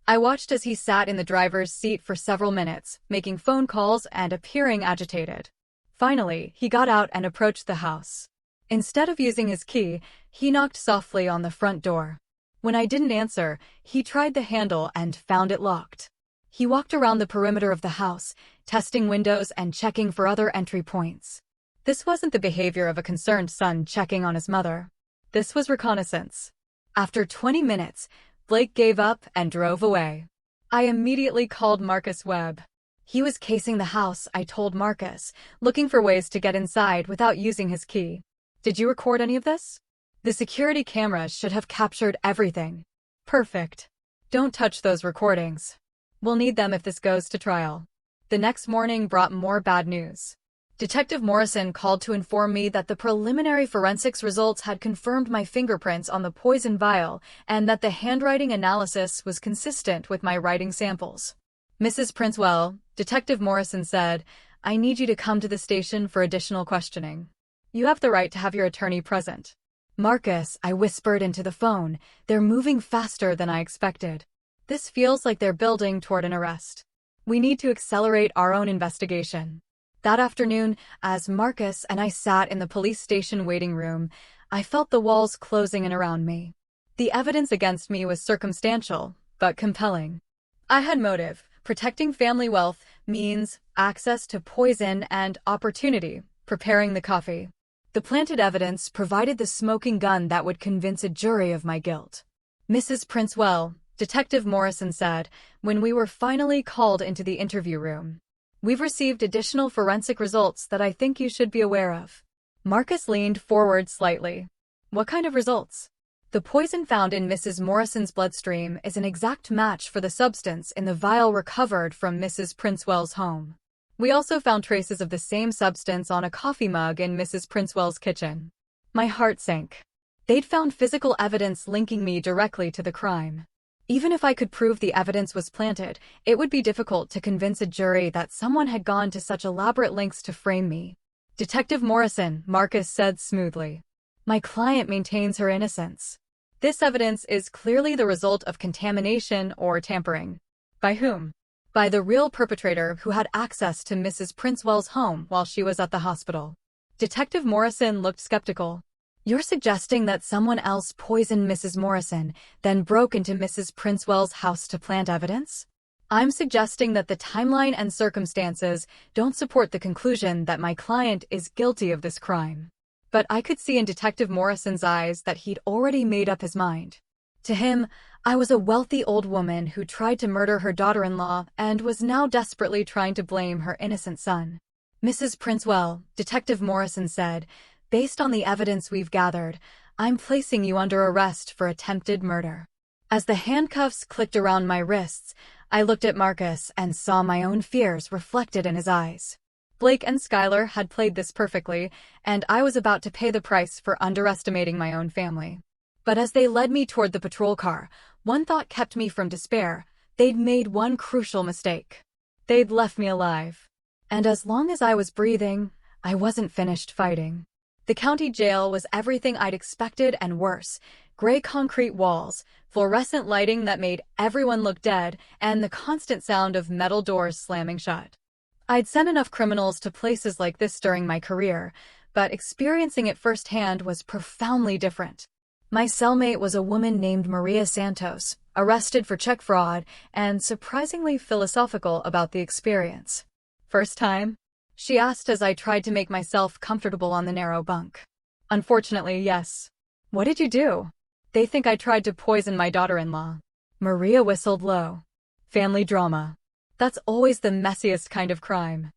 I watched as he sat in the driver's seat for several minutes, making phone calls and appearing agitated. Finally, he got out and approached the house. Instead of using his key, he knocked softly on the front door. When I didn't answer, he tried the handle and found it locked. He walked around the perimeter of the house, testing windows and checking for other entry points. This wasn't the behavior of a concerned son checking on his mother. This was reconnaissance. After 20 minutes, Blake gave up and drove away. I immediately called Marcus Webb. He was casing the house, I told Marcus, looking for ways to get inside without using his key. Did you record any of this? The security cameras should have captured everything. Perfect. Don't touch those recordings. We'll need them if this goes to trial. The next morning brought more bad news. Detective Morrison called to inform me that the preliminary forensics results had confirmed my fingerprints on the poison vial and that the handwriting analysis was consistent with my writing samples. Mrs. Princewell, Detective Morrison said, I need you to come to the station for additional questioning. You have the right to have your attorney present. Marcus, I whispered into the phone, they're moving faster than I expected. This feels like they're building toward an arrest. We need to accelerate our own investigation. That afternoon, as Marcus and I sat in the police station waiting room, I felt the walls closing in around me. The evidence against me was circumstantial, but compelling. I had motive, protecting family wealth, means, access to poison, and opportunity, preparing the coffee. The planted evidence provided the smoking gun that would convince a jury of my guilt. Mrs. Princewell, Detective Morrison said, when we were finally called into the interview room. We've received additional forensic results that I think you should be aware of. Marcus leaned forward slightly. What kind of results? The poison found in Mrs. Morrison's bloodstream is an exact match for the substance in the vial recovered from Mrs. Princewell's home. We also found traces of the same substance on a coffee mug in Mrs. Princewell's kitchen. My heart sank. They'd found physical evidence linking me directly to the crime. Even if I could prove the evidence was planted, it would be difficult to convince a jury that someone had gone to such elaborate lengths to frame me. Detective Morrison, Marcus said smoothly. My client maintains her innocence. This evidence is clearly the result of contamination or tampering. By whom? By the real perpetrator who had access to Mrs. Princewell's home while she was at the hospital. Detective Morrison looked skeptical. You're suggesting that someone else poisoned Mrs. Morrison, then broke into Mrs. Princewell's house to plant evidence? I'm suggesting that the timeline and circumstances don't support the conclusion that my client is guilty of this crime. But I could see in Detective Morrison's eyes that he'd already made up his mind. To him, I was a wealthy old woman who tried to murder her daughter-in-law and was now desperately trying to blame her innocent son. Mrs. Princewell, Detective Morrison said, based on the evidence we've gathered, I'm placing you under arrest for attempted murder. As the handcuffs clicked around my wrists, I looked at Marcus and saw my own fears reflected in his eyes. Blake and Skylar had played this perfectly, and I was about to pay the price for underestimating my own family. But as they led me toward the patrol car, one thought kept me from despair. They'd made one crucial mistake. They'd left me alive. And as long as I was breathing, I wasn't finished fighting. The county jail was everything I'd expected and worse. Gray concrete walls, fluorescent lighting that made everyone look dead, and the constant sound of metal doors slamming shut. I'd sent enough criminals to places like this during my career, but experiencing it firsthand was profoundly different. My cellmate was a woman named Maria Santos, arrested for check fraud, and surprisingly philosophical about the experience. First time? She asked as I tried to make myself comfortable on the narrow bunk. Unfortunately, yes. What did you do? They think I tried to poison my daughter-in-law. Maria whistled low. Family drama. That's always the messiest kind of crime.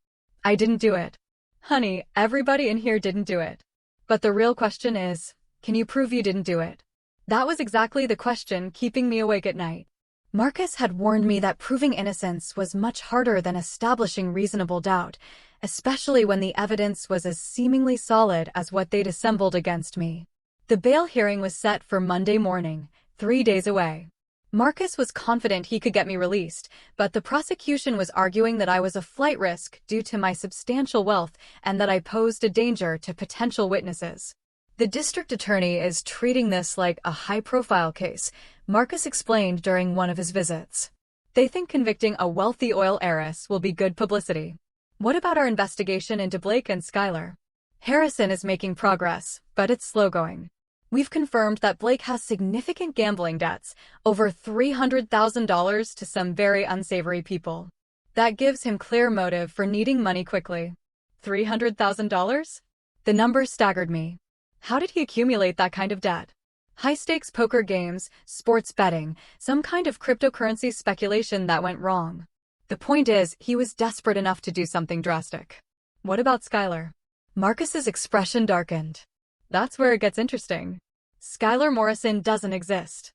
I didn't do it. Honey, everybody in here didn't do it. But the real question is, can you prove you didn't do it? That was exactly the question keeping me awake at night. Marcus had warned me that proving innocence was much harder than establishing reasonable doubt, especially when the evidence was as seemingly solid as what they'd assembled against me. The bail hearing was set for Monday morning, 3 days away. Marcus was confident he could get me released, but the prosecution was arguing that I was a flight risk due to my substantial wealth and that I posed a danger to potential witnesses. The district attorney is treating this like a high-profile case, Marcus explained during one of his visits. They think convicting a wealthy oil heiress will be good publicity. What about our investigation into Blake and Skylar? Harrison is making progress, but it's slow-going. We've confirmed that Blake has significant gambling debts, over $300,000 to some very unsavory people. That gives him clear motive for needing money quickly. $300,000? The number staggered me. How did he accumulate that kind of debt? High-stakes poker games, sports betting, some kind of cryptocurrency speculation that went wrong. The point is, he was desperate enough to do something drastic. What about Skylar? Marcus's expression darkened. That's where it gets interesting. Skylar Morrison doesn't exist.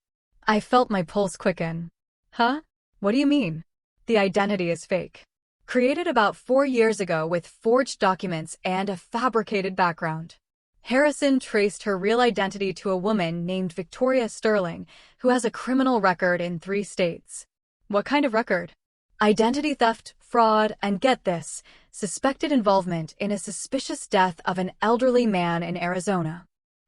I felt my pulse quicken. Huh? What do you mean? The identity is fake. Created about 4 years ago with forged documents and a fabricated background. Harrison traced her real identity to a woman named Victoria Sterling, who has a criminal record in 3 states. What kind of record? Identity theft, fraud, and get this, suspected involvement in a suspicious death of an elderly man in Arizona.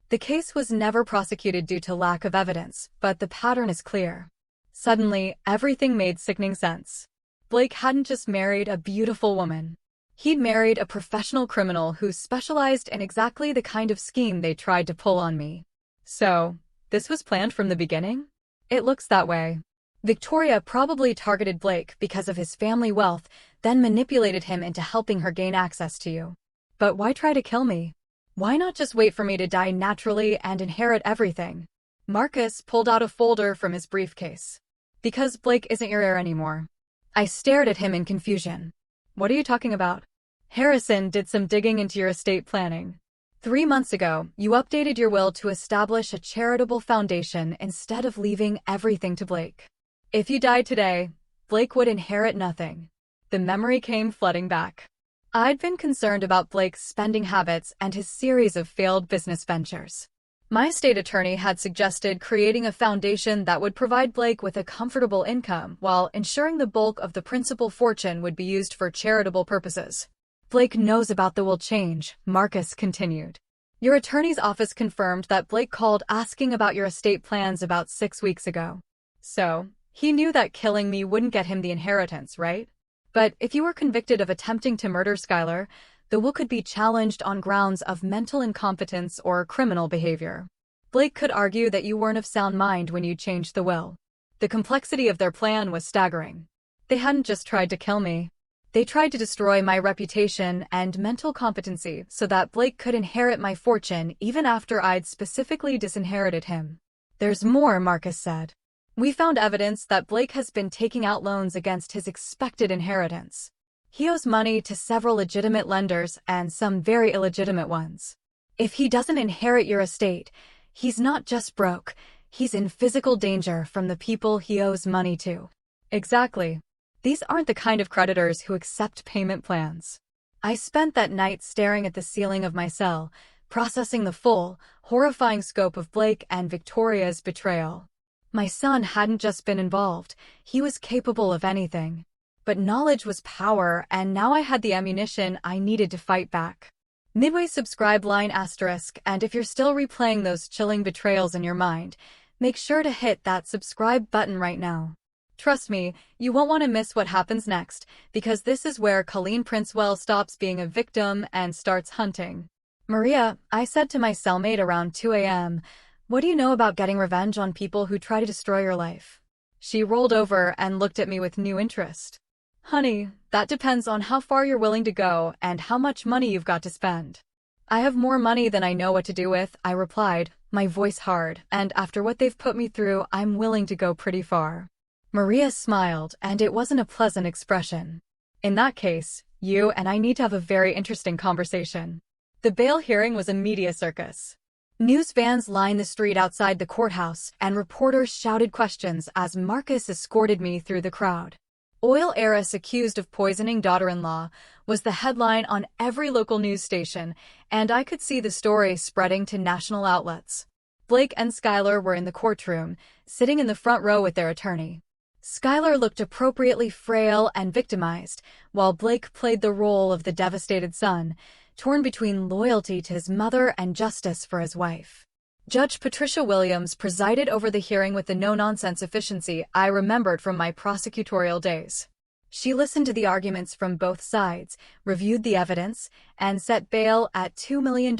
The case was never prosecuted due to lack of evidence, but the pattern is clear. Suddenly, everything made sickening sense. Blake hadn't just married a beautiful woman. He'd married a professional criminal who specialized in exactly the kind of scheme they tried to pull on me. So, this was planned from the beginning? It looks that way. Victoria probably targeted Blake because of his family wealth, then manipulated him into helping her gain access to you. But why try to kill me? Why not just wait for me to die naturally and inherit everything? Marcus pulled out a folder from his briefcase. Because Blake isn't your heir anymore. I stared at him in confusion. What are you talking about? Harrison did some digging into your estate planning. 3 months ago, you updated your will to establish a charitable foundation instead of leaving everything to Blake. If you died today, Blake would inherit nothing. The memory came flooding back. I'd been concerned about Blake's spending habits and his series of failed business ventures. My estate attorney had suggested creating a foundation that would provide Blake with a comfortable income while ensuring the bulk of the principal fortune would be used for charitable purposes. Blake knows about the will change, Marcus continued. Your attorney's office confirmed that Blake called asking about your estate plans about 6 weeks ago. So, he knew that killing me wouldn't get him the inheritance, right? But if you were convicted of attempting to murder Skylar, the will could be challenged on grounds of mental incompetence or criminal behavior. Blake could argue that you weren't of sound mind when you changed the will. The complexity of their plan was staggering. They hadn't just tried to kill me. They tried to destroy my reputation and mental competency so that Blake could inherit my fortune even after I'd specifically disinherited him. There's more, Marcus said. We found evidence that Blake has been taking out loans against his expected inheritance. He owes money to several legitimate lenders and some very illegitimate ones. If he doesn't inherit your estate, he's not just broke, he's in physical danger from the people he owes money to. Exactly. These aren't the kind of creditors who accept payment plans. I spent that night staring at the ceiling of my cell, processing the full, horrifying scope of Blake and Victoria's betrayal. My son hadn't just been involved, he was capable of anything. But knowledge was power, and now I had the ammunition I needed to fight back. Midway subscribe line asterisk, and if you're still replaying those chilling betrayals in your mind, make sure to hit that subscribe button right now. Trust me, you won't want to miss what happens next, because this is where Colleen Princewell stops being a victim and starts hunting. Maria, I said to my cellmate around 2 a.m., what do you know about getting revenge on people who try to destroy your life? She rolled over and looked at me with new interest. Honey, that depends on how far you're willing to go and how much money you've got to spend. I have more money than I know what to do with, I replied, my voice hard, and after what they've put me through, I'm willing to go pretty far. Maria smiled, and it wasn't a pleasant expression. In that case, you and I need to have a very interesting conversation. The bail hearing was a media circus. News vans lined the street outside the courthouse, and reporters shouted questions as Marcus escorted me through the crowd. Oil heiress accused of poisoning daughter-in-law was the headline on every local news station, and I could see the story spreading to national outlets. Blake and Skylar were in the courtroom, sitting in the front row with their attorney. Skylar looked appropriately frail and victimized, while Blake played the role of the devastated son, torn between loyalty to his mother and justice for his wife. Judge Patricia Williams presided over the hearing with the no-nonsense efficiency I remembered from my prosecutorial days. She listened to the arguments from both sides, reviewed the evidence, and set bail at $2 million,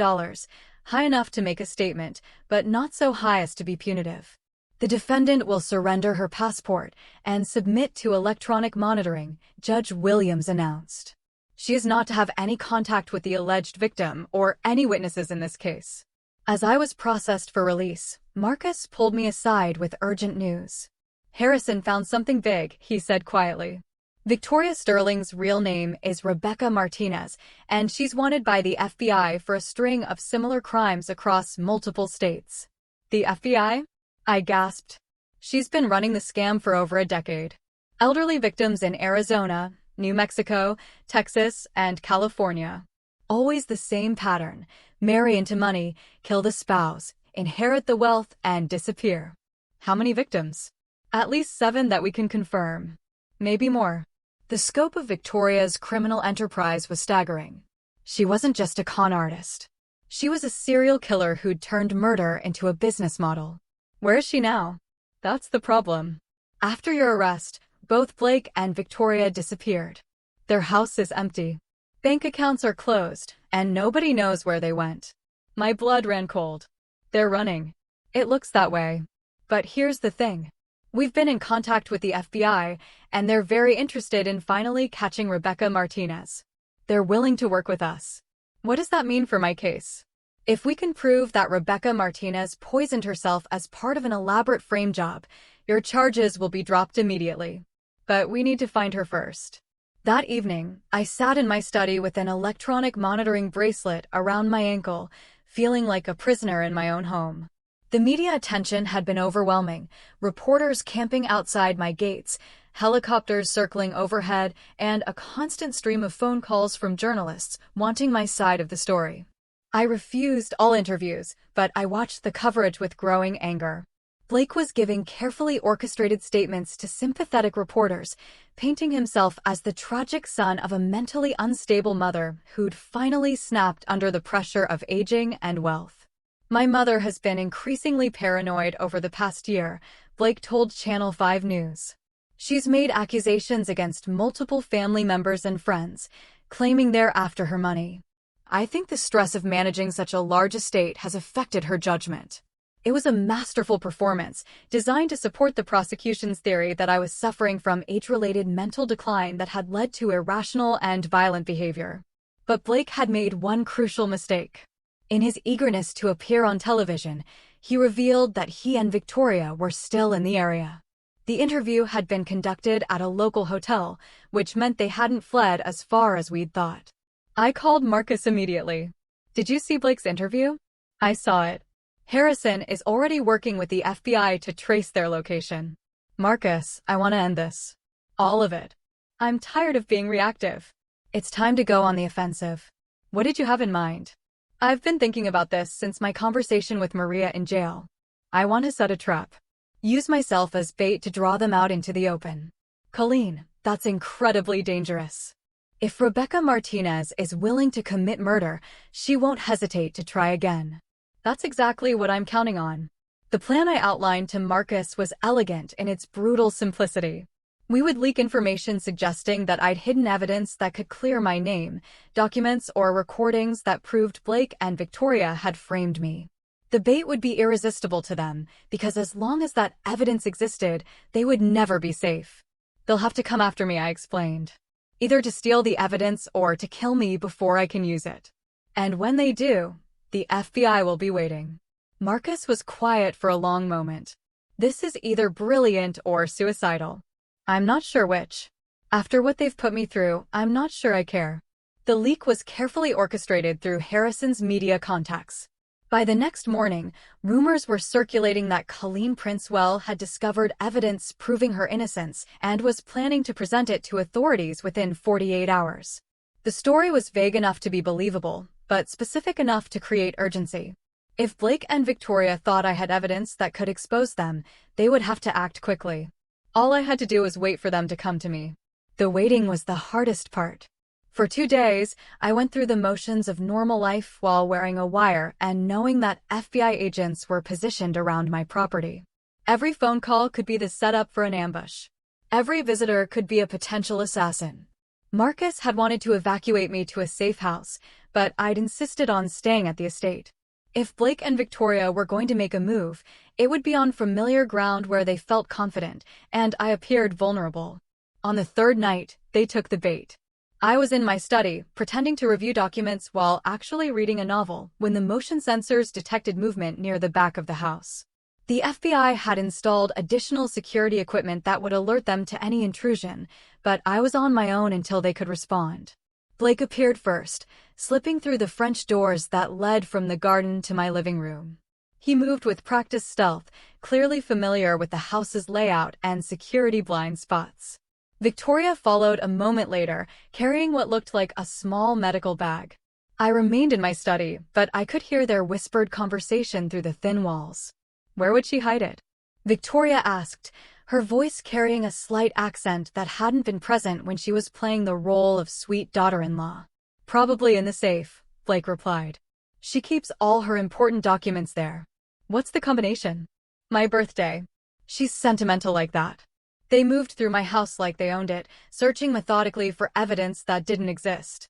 high enough to make a statement, but not so high as to be punitive. The defendant will surrender her passport and submit to electronic monitoring, Judge Williams announced. She is not to have any contact with the alleged victim or any witnesses in this case. As I was processed for release, Marcus pulled me aside with urgent news. Harrison found something big, he said quietly. Victoria Sterling's real name is Rebecca Martinez, and she's wanted by the FBI for a string of similar crimes across multiple states. The FBI? I gasped. She's been running the scam for over a decade. Elderly victims in Arizona, New Mexico, Texas, and California. Always the same pattern: marry into money, kill the spouse, inherit the wealth, and disappear. How many victims? At least 7 that we can confirm. Maybe more. The scope of Victoria's criminal enterprise was staggering. She wasn't just a con artist. She was a serial killer who'd turned murder into a business model. Where is she now? That's the problem. After your arrest, both Blake and Victoria disappeared. Their house is empty. Bank accounts are closed, and nobody knows where they went. My blood ran cold. They're running. It looks that way. But here's the thing. We've been in contact with the FBI, and they're very interested in finally catching Rebecca Martinez. They're willing to work with us. What does that mean for my case? If we can prove that Rebecca Martinez poisoned herself as part of an elaborate frame job, your charges will be dropped immediately. But we need to find her first. That evening, I sat in my study with an electronic monitoring bracelet around my ankle, feeling like a prisoner in my own home. The media attention had been overwhelming, reporters camping outside my gates, helicopters circling overhead, and a constant stream of phone calls from journalists wanting my side of the story. I refused all interviews, but I watched the coverage with growing anger. Blake was giving carefully orchestrated statements to sympathetic reporters, painting himself as the tragic son of a mentally unstable mother who'd finally snapped under the pressure of aging and wealth. My mother has been increasingly paranoid over the past year, Blake told Channel 5 News. She's made accusations against multiple family members and friends, claiming they're after her money. I think the stress of managing such a large estate has affected her judgment. It was a masterful performance, designed to support the prosecution's theory that I was suffering from age-related mental decline that had led to irrational and violent behavior. But Blake had made one crucial mistake. In his eagerness to appear on television, he revealed that he and Victoria were still in the area. The interview had been conducted at a local hotel, which meant they hadn't fled as far as we'd thought. I called Marcus immediately. Did you see Blake's interview? I saw it. Harrison is already working with the FBI to trace their location. Marcus, I want to end this. All of it. I'm tired of being reactive. It's time to go on the offensive. What did you have in mind? I've been thinking about this since my conversation with Maria in jail. I want to set a trap. Use myself as bait to draw them out into the open. Colleen, that's incredibly dangerous. If Rebecca Martinez is willing to commit murder, she won't hesitate to try again. That's exactly what I'm counting on. The plan I outlined to Marcus was elegant in its brutal simplicity. We would leak information suggesting that I'd hidden evidence that could clear my name, documents or recordings that proved Blake and Victoria had framed me. The bait would be irresistible to them, because as long as that evidence existed, they would never be safe. They'll have to come after me, I explained. Either to steal the evidence or to kill me before I can use it. And when they do, the FBI will be waiting. Marcus was quiet for a long moment. This is either brilliant or suicidal. I'm not sure which. After what they've put me through, I'm not sure I care. The leak was carefully orchestrated through Harrison's media contacts. By the next morning, rumors were circulating that Colleen Princewell had discovered evidence proving her innocence and was planning to present it to authorities within 48 hours. The story was vague enough to be believable, but specific enough to create urgency. If Blake and Victoria thought I had evidence that could expose them, they would have to act quickly. All I had to do was wait for them to come to me. The waiting was the hardest part. For 2 days, I went through the motions of normal life while wearing a wire and knowing that FBI agents were positioned around my property. Every phone call could be the setup for an ambush. Every visitor could be a potential assassin. Marcus had wanted to evacuate me to a safe house, but I'd insisted on staying at the estate. If Blake and Victoria were going to make a move, it would be on familiar ground where they felt confident, and I appeared vulnerable. On the 3rd night, they took the bait. I was in my study, pretending to review documents while actually reading a novel, when the motion sensors detected movement near the back of the house. The FBI had installed additional security equipment that would alert them to any intrusion, but I was on my own until they could respond. Blake appeared first, slipping through the French doors that led from the garden to my living room. He moved with practiced stealth, clearly familiar with the house's layout and security blind spots. Victoria followed a moment later, carrying what looked like a small medical bag. I remained in my study, but I could hear their whispered conversation through the thin walls. Where would she hide it? Victoria asked, her voice carrying a slight accent that hadn't been present when she was playing the role of sweet daughter-in-law. Probably in the safe, Blake replied. She keeps all her important documents there. What's the combination? My birthday. She's sentimental like that. They moved through my house like they owned it, searching methodically for evidence that didn't exist.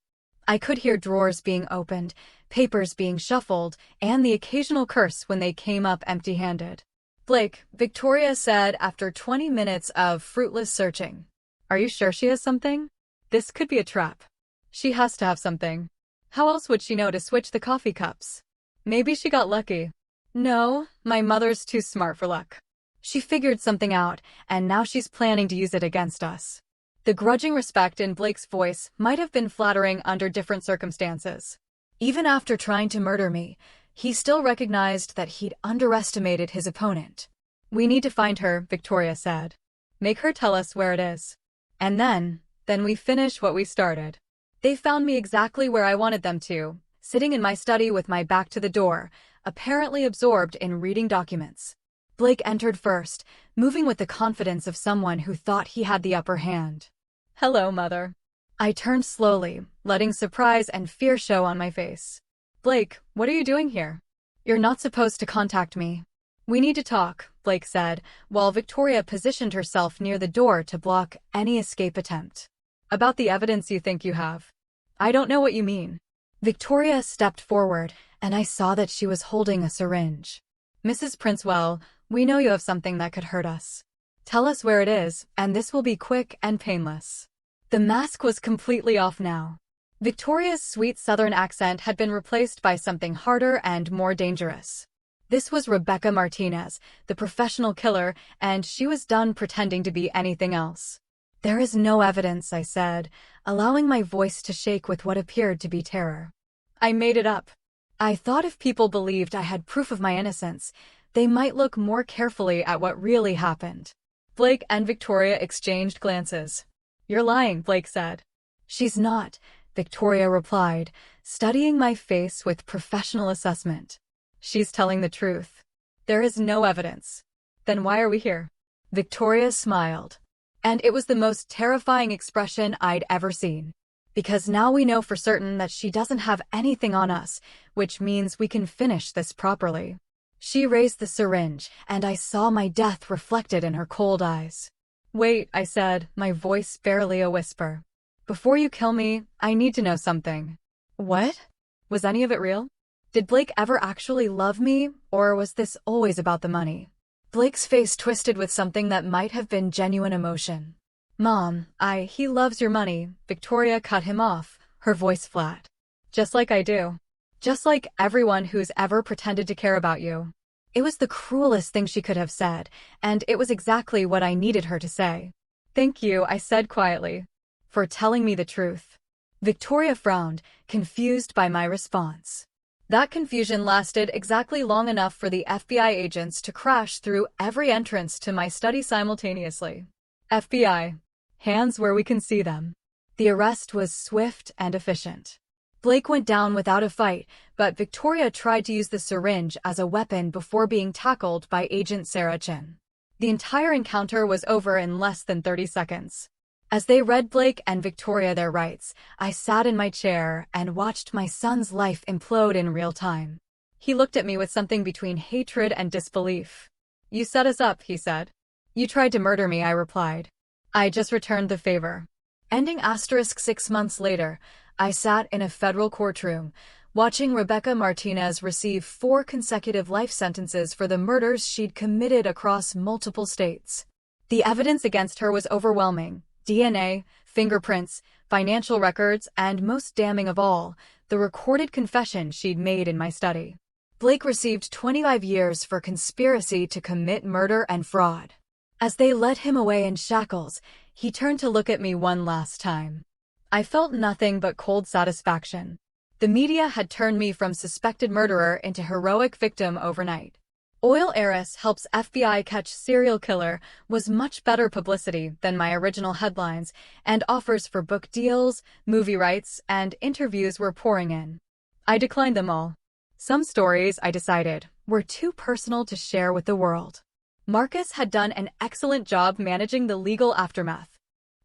I could hear drawers being opened, papers being shuffled, and the occasional curse when they came up empty-handed. Blake, Victoria said after 20 minutes of fruitless searching. Are you sure she has something? This could be a trap. She has to have something. How else would she know to switch the coffee cups? Maybe she got lucky. No, my mother's too smart for luck. She figured something out, and now she's planning to use it against us. The grudging respect in Blake's voice might have been flattering under different circumstances. Even after trying to murder me, he still recognized that he'd underestimated his opponent. We need to find her, Victoria said. Make her tell us where it is. And then we finish what we started. They found me exactly where I wanted them to, sitting in my study with my back to the door, apparently absorbed in reading documents. Blake entered first, moving with the confidence of someone who thought he had the upper hand. Hello, Mother. I turned slowly, letting surprise and fear show on my face. Blake, what are you doing here? You're not supposed to contact me. We need to talk, Blake said, while Victoria positioned herself near the door to block any escape attempt. About the evidence you think you have. I don't know what you mean. Victoria stepped forward, and I saw that she was holding a syringe. Mrs. Princewell, we know you have something that could hurt us. Tell us where it is, and this will be quick and painless. The mask was completely off now. Victoria's sweet southern accent had been replaced by something harder and more dangerous. This was Rebecca Martinez, the professional killer, and she was done pretending to be anything else. There is no evidence, I said, allowing my voice to shake with what appeared to be terror. I made it up. I thought if people believed I had proof of my innocence, they might look more carefully at what really happened. Blake and Victoria exchanged glances. You're lying, Blake said. She's not, Victoria replied, studying my face with professional assessment. She's telling the truth. There is no evidence. Then why are we here? Victoria smiled. And it was the most terrifying expression I'd ever seen. Because now we know for certain that she doesn't have anything on us, which means we can finish this properly. She raised the syringe, and I saw my death reflected in her cold eyes. Wait, I said, my voice barely a whisper. Before you kill me, I need to know something. What? Was any of it real? Did Blake ever actually love me, or was this always about the money? Blake's face twisted with something that might have been genuine emotion. Mom, he loves your money, Victoria cut him off, her voice flat. Just like I do. Just like everyone who's ever pretended to care about you. It was the cruelest thing she could have said, and it was exactly what I needed her to say. Thank you, I said quietly, for telling me the truth. Victoria frowned, confused by my response. That confusion lasted exactly long enough for the FBI agents to crash through every entrance to my study simultaneously. FBI. Hands where we can see them. The arrest was swift and efficient. Blake went down without a fight, but Victoria tried to use the syringe as a weapon before being tackled by Agent Sarah Chin. The entire encounter was over in less than 30 seconds. As they read Blake and Victoria their rights, I sat in my chair and watched my son's life implode in real time. He looked at me with something between hatred and disbelief. You set us up, he said. You tried to murder me, I replied. I just returned the favor. Ending *6 months later, I sat in a federal courtroom, watching Rebecca Martinez receive 4 consecutive life sentences for the murders she'd committed across multiple states. The evidence against her was overwhelming. DNA, fingerprints, financial records, and most damning of all, the recorded confession she'd made in my study. Blake received 25 years for conspiracy to commit murder and fraud. As they led him away in shackles, he turned to look at me one last time. I felt nothing but cold satisfaction. The media had turned me from suspected murderer into heroic victim overnight. Oil heiress helps FBI catch serial killer was much better publicity than my original headlines, and offers for book deals, movie rights, and interviews were pouring in. I declined them all. Some stories, I decided, were too personal to share with the world. Marcus had done an excellent job managing the legal aftermath.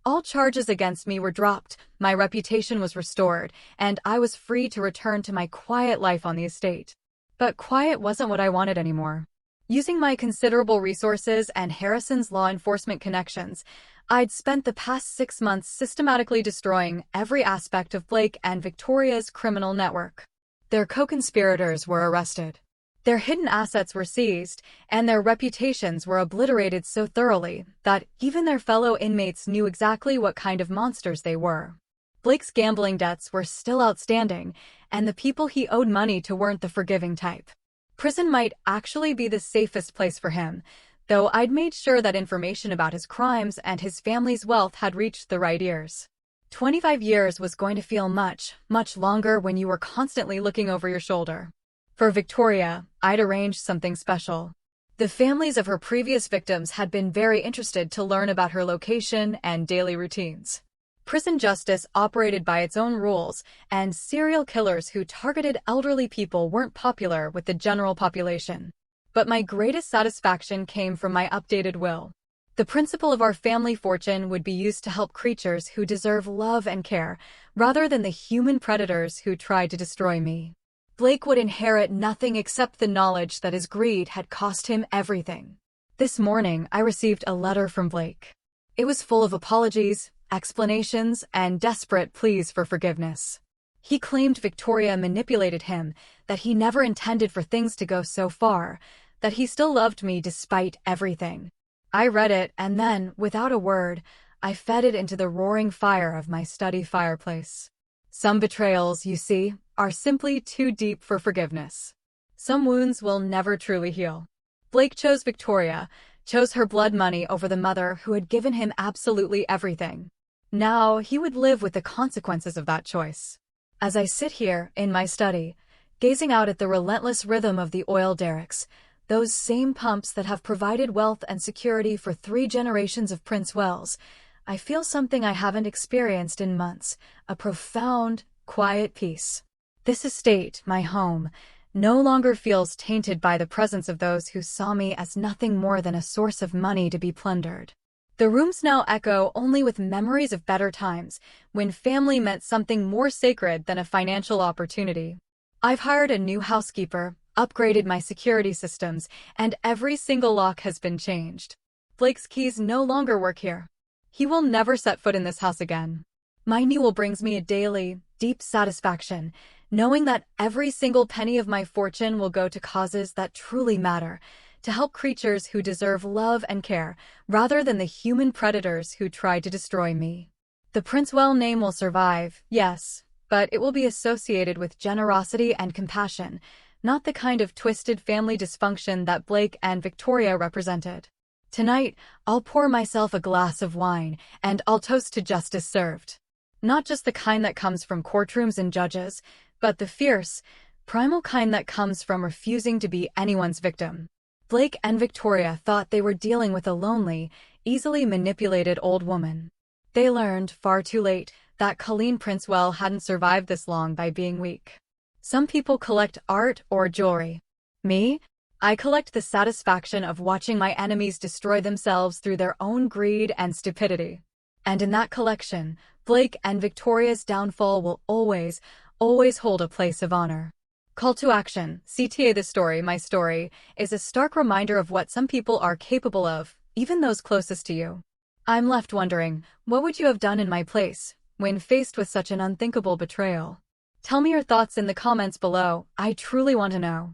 All charges against me were dropped, my reputation was restored, and I was free to return to my quiet life on the estate. But quiet wasn't what I wanted anymore. Using my considerable resources and Harrison's law enforcement connections, I'd spent the past 6 months systematically destroying every aspect of Blake and Victoria's criminal network. Their co-conspirators were arrested. Their hidden assets were seized, and their reputations were obliterated so thoroughly that even their fellow inmates knew exactly what kind of monsters they were. Blake's gambling debts were still outstanding, and the people he owed money to weren't the forgiving type. Prison might actually be the safest place for him, though I'd made sure that information about his crimes and his family's wealth had reached the right ears. 25 years was going to feel much, much longer when you were constantly looking over your shoulder. For Victoria, I'd arranged something special. The families of her previous victims had been very interested to learn about her location and daily routines. Prison justice operated by its own rules, and serial killers who targeted elderly people weren't popular with the general population. But my greatest satisfaction came from my updated will. The principle of our family fortune would be used to help creatures who deserve love and care, rather than the human predators who tried to destroy me. Blake would inherit nothing except the knowledge that his greed had cost him everything. This morning, I received a letter from Blake. It was full of apologies, explanations, and desperate pleas for forgiveness. He claimed Victoria manipulated him, that he never intended for things to go so far, that he still loved me despite everything. I read it, and then, without a word, I fed it into the roaring fire of my study fireplace. Some betrayals, you see, are simply too deep for forgiveness. Some wounds will never truly heal. Blake chose Victoria, chose her blood money over the mother who had given him absolutely everything. Now he would live with the consequences of that choice. As I sit here, in my study, gazing out at the relentless rhythm of the oil derricks, those same pumps that have provided wealth and security for 3 generations of Prince Wells, I feel something I haven't experienced in months, a profound, quiet peace. This estate, my home, no longer feels tainted by the presence of those who saw me as nothing more than a source of money to be plundered. The rooms now echo only with memories of better times, when family meant something more sacred than a financial opportunity. I've hired a new housekeeper, upgraded my security systems, and every single lock has been changed. Blake's keys no longer work here. He will never set foot in this house again. My new will brings me a daily, deep satisfaction, knowing that every single penny of my fortune will go to causes that truly matter, to help creatures who deserve love and care, rather than the human predators who tried to destroy me. The Princewell name will survive, yes, but it will be associated with generosity and compassion, not the kind of twisted family dysfunction that Blake and Victoria represented. Tonight, I'll pour myself a glass of wine, and I'll toast to justice served. Not just the kind that comes from courtrooms and judges, but the fierce, primal kind that comes from refusing to be anyone's victim. Blake and Victoria thought they were dealing with a lonely, easily manipulated old woman. They learned, far too late, that Colleen Princewell hadn't survived this long by being weak. Some people collect art or jewelry. Me? I collect the satisfaction of watching my enemies destroy themselves through their own greed and stupidity. And in that collection, Blake and Victoria's downfall will always, always hold a place of honor. Call to action, CTA The Story, My Story, is a stark reminder of what some people are capable of, even those closest to you. I'm left wondering, what would you have done in my place, when faced with such an unthinkable betrayal? Tell me your thoughts in the comments below, I truly want to know.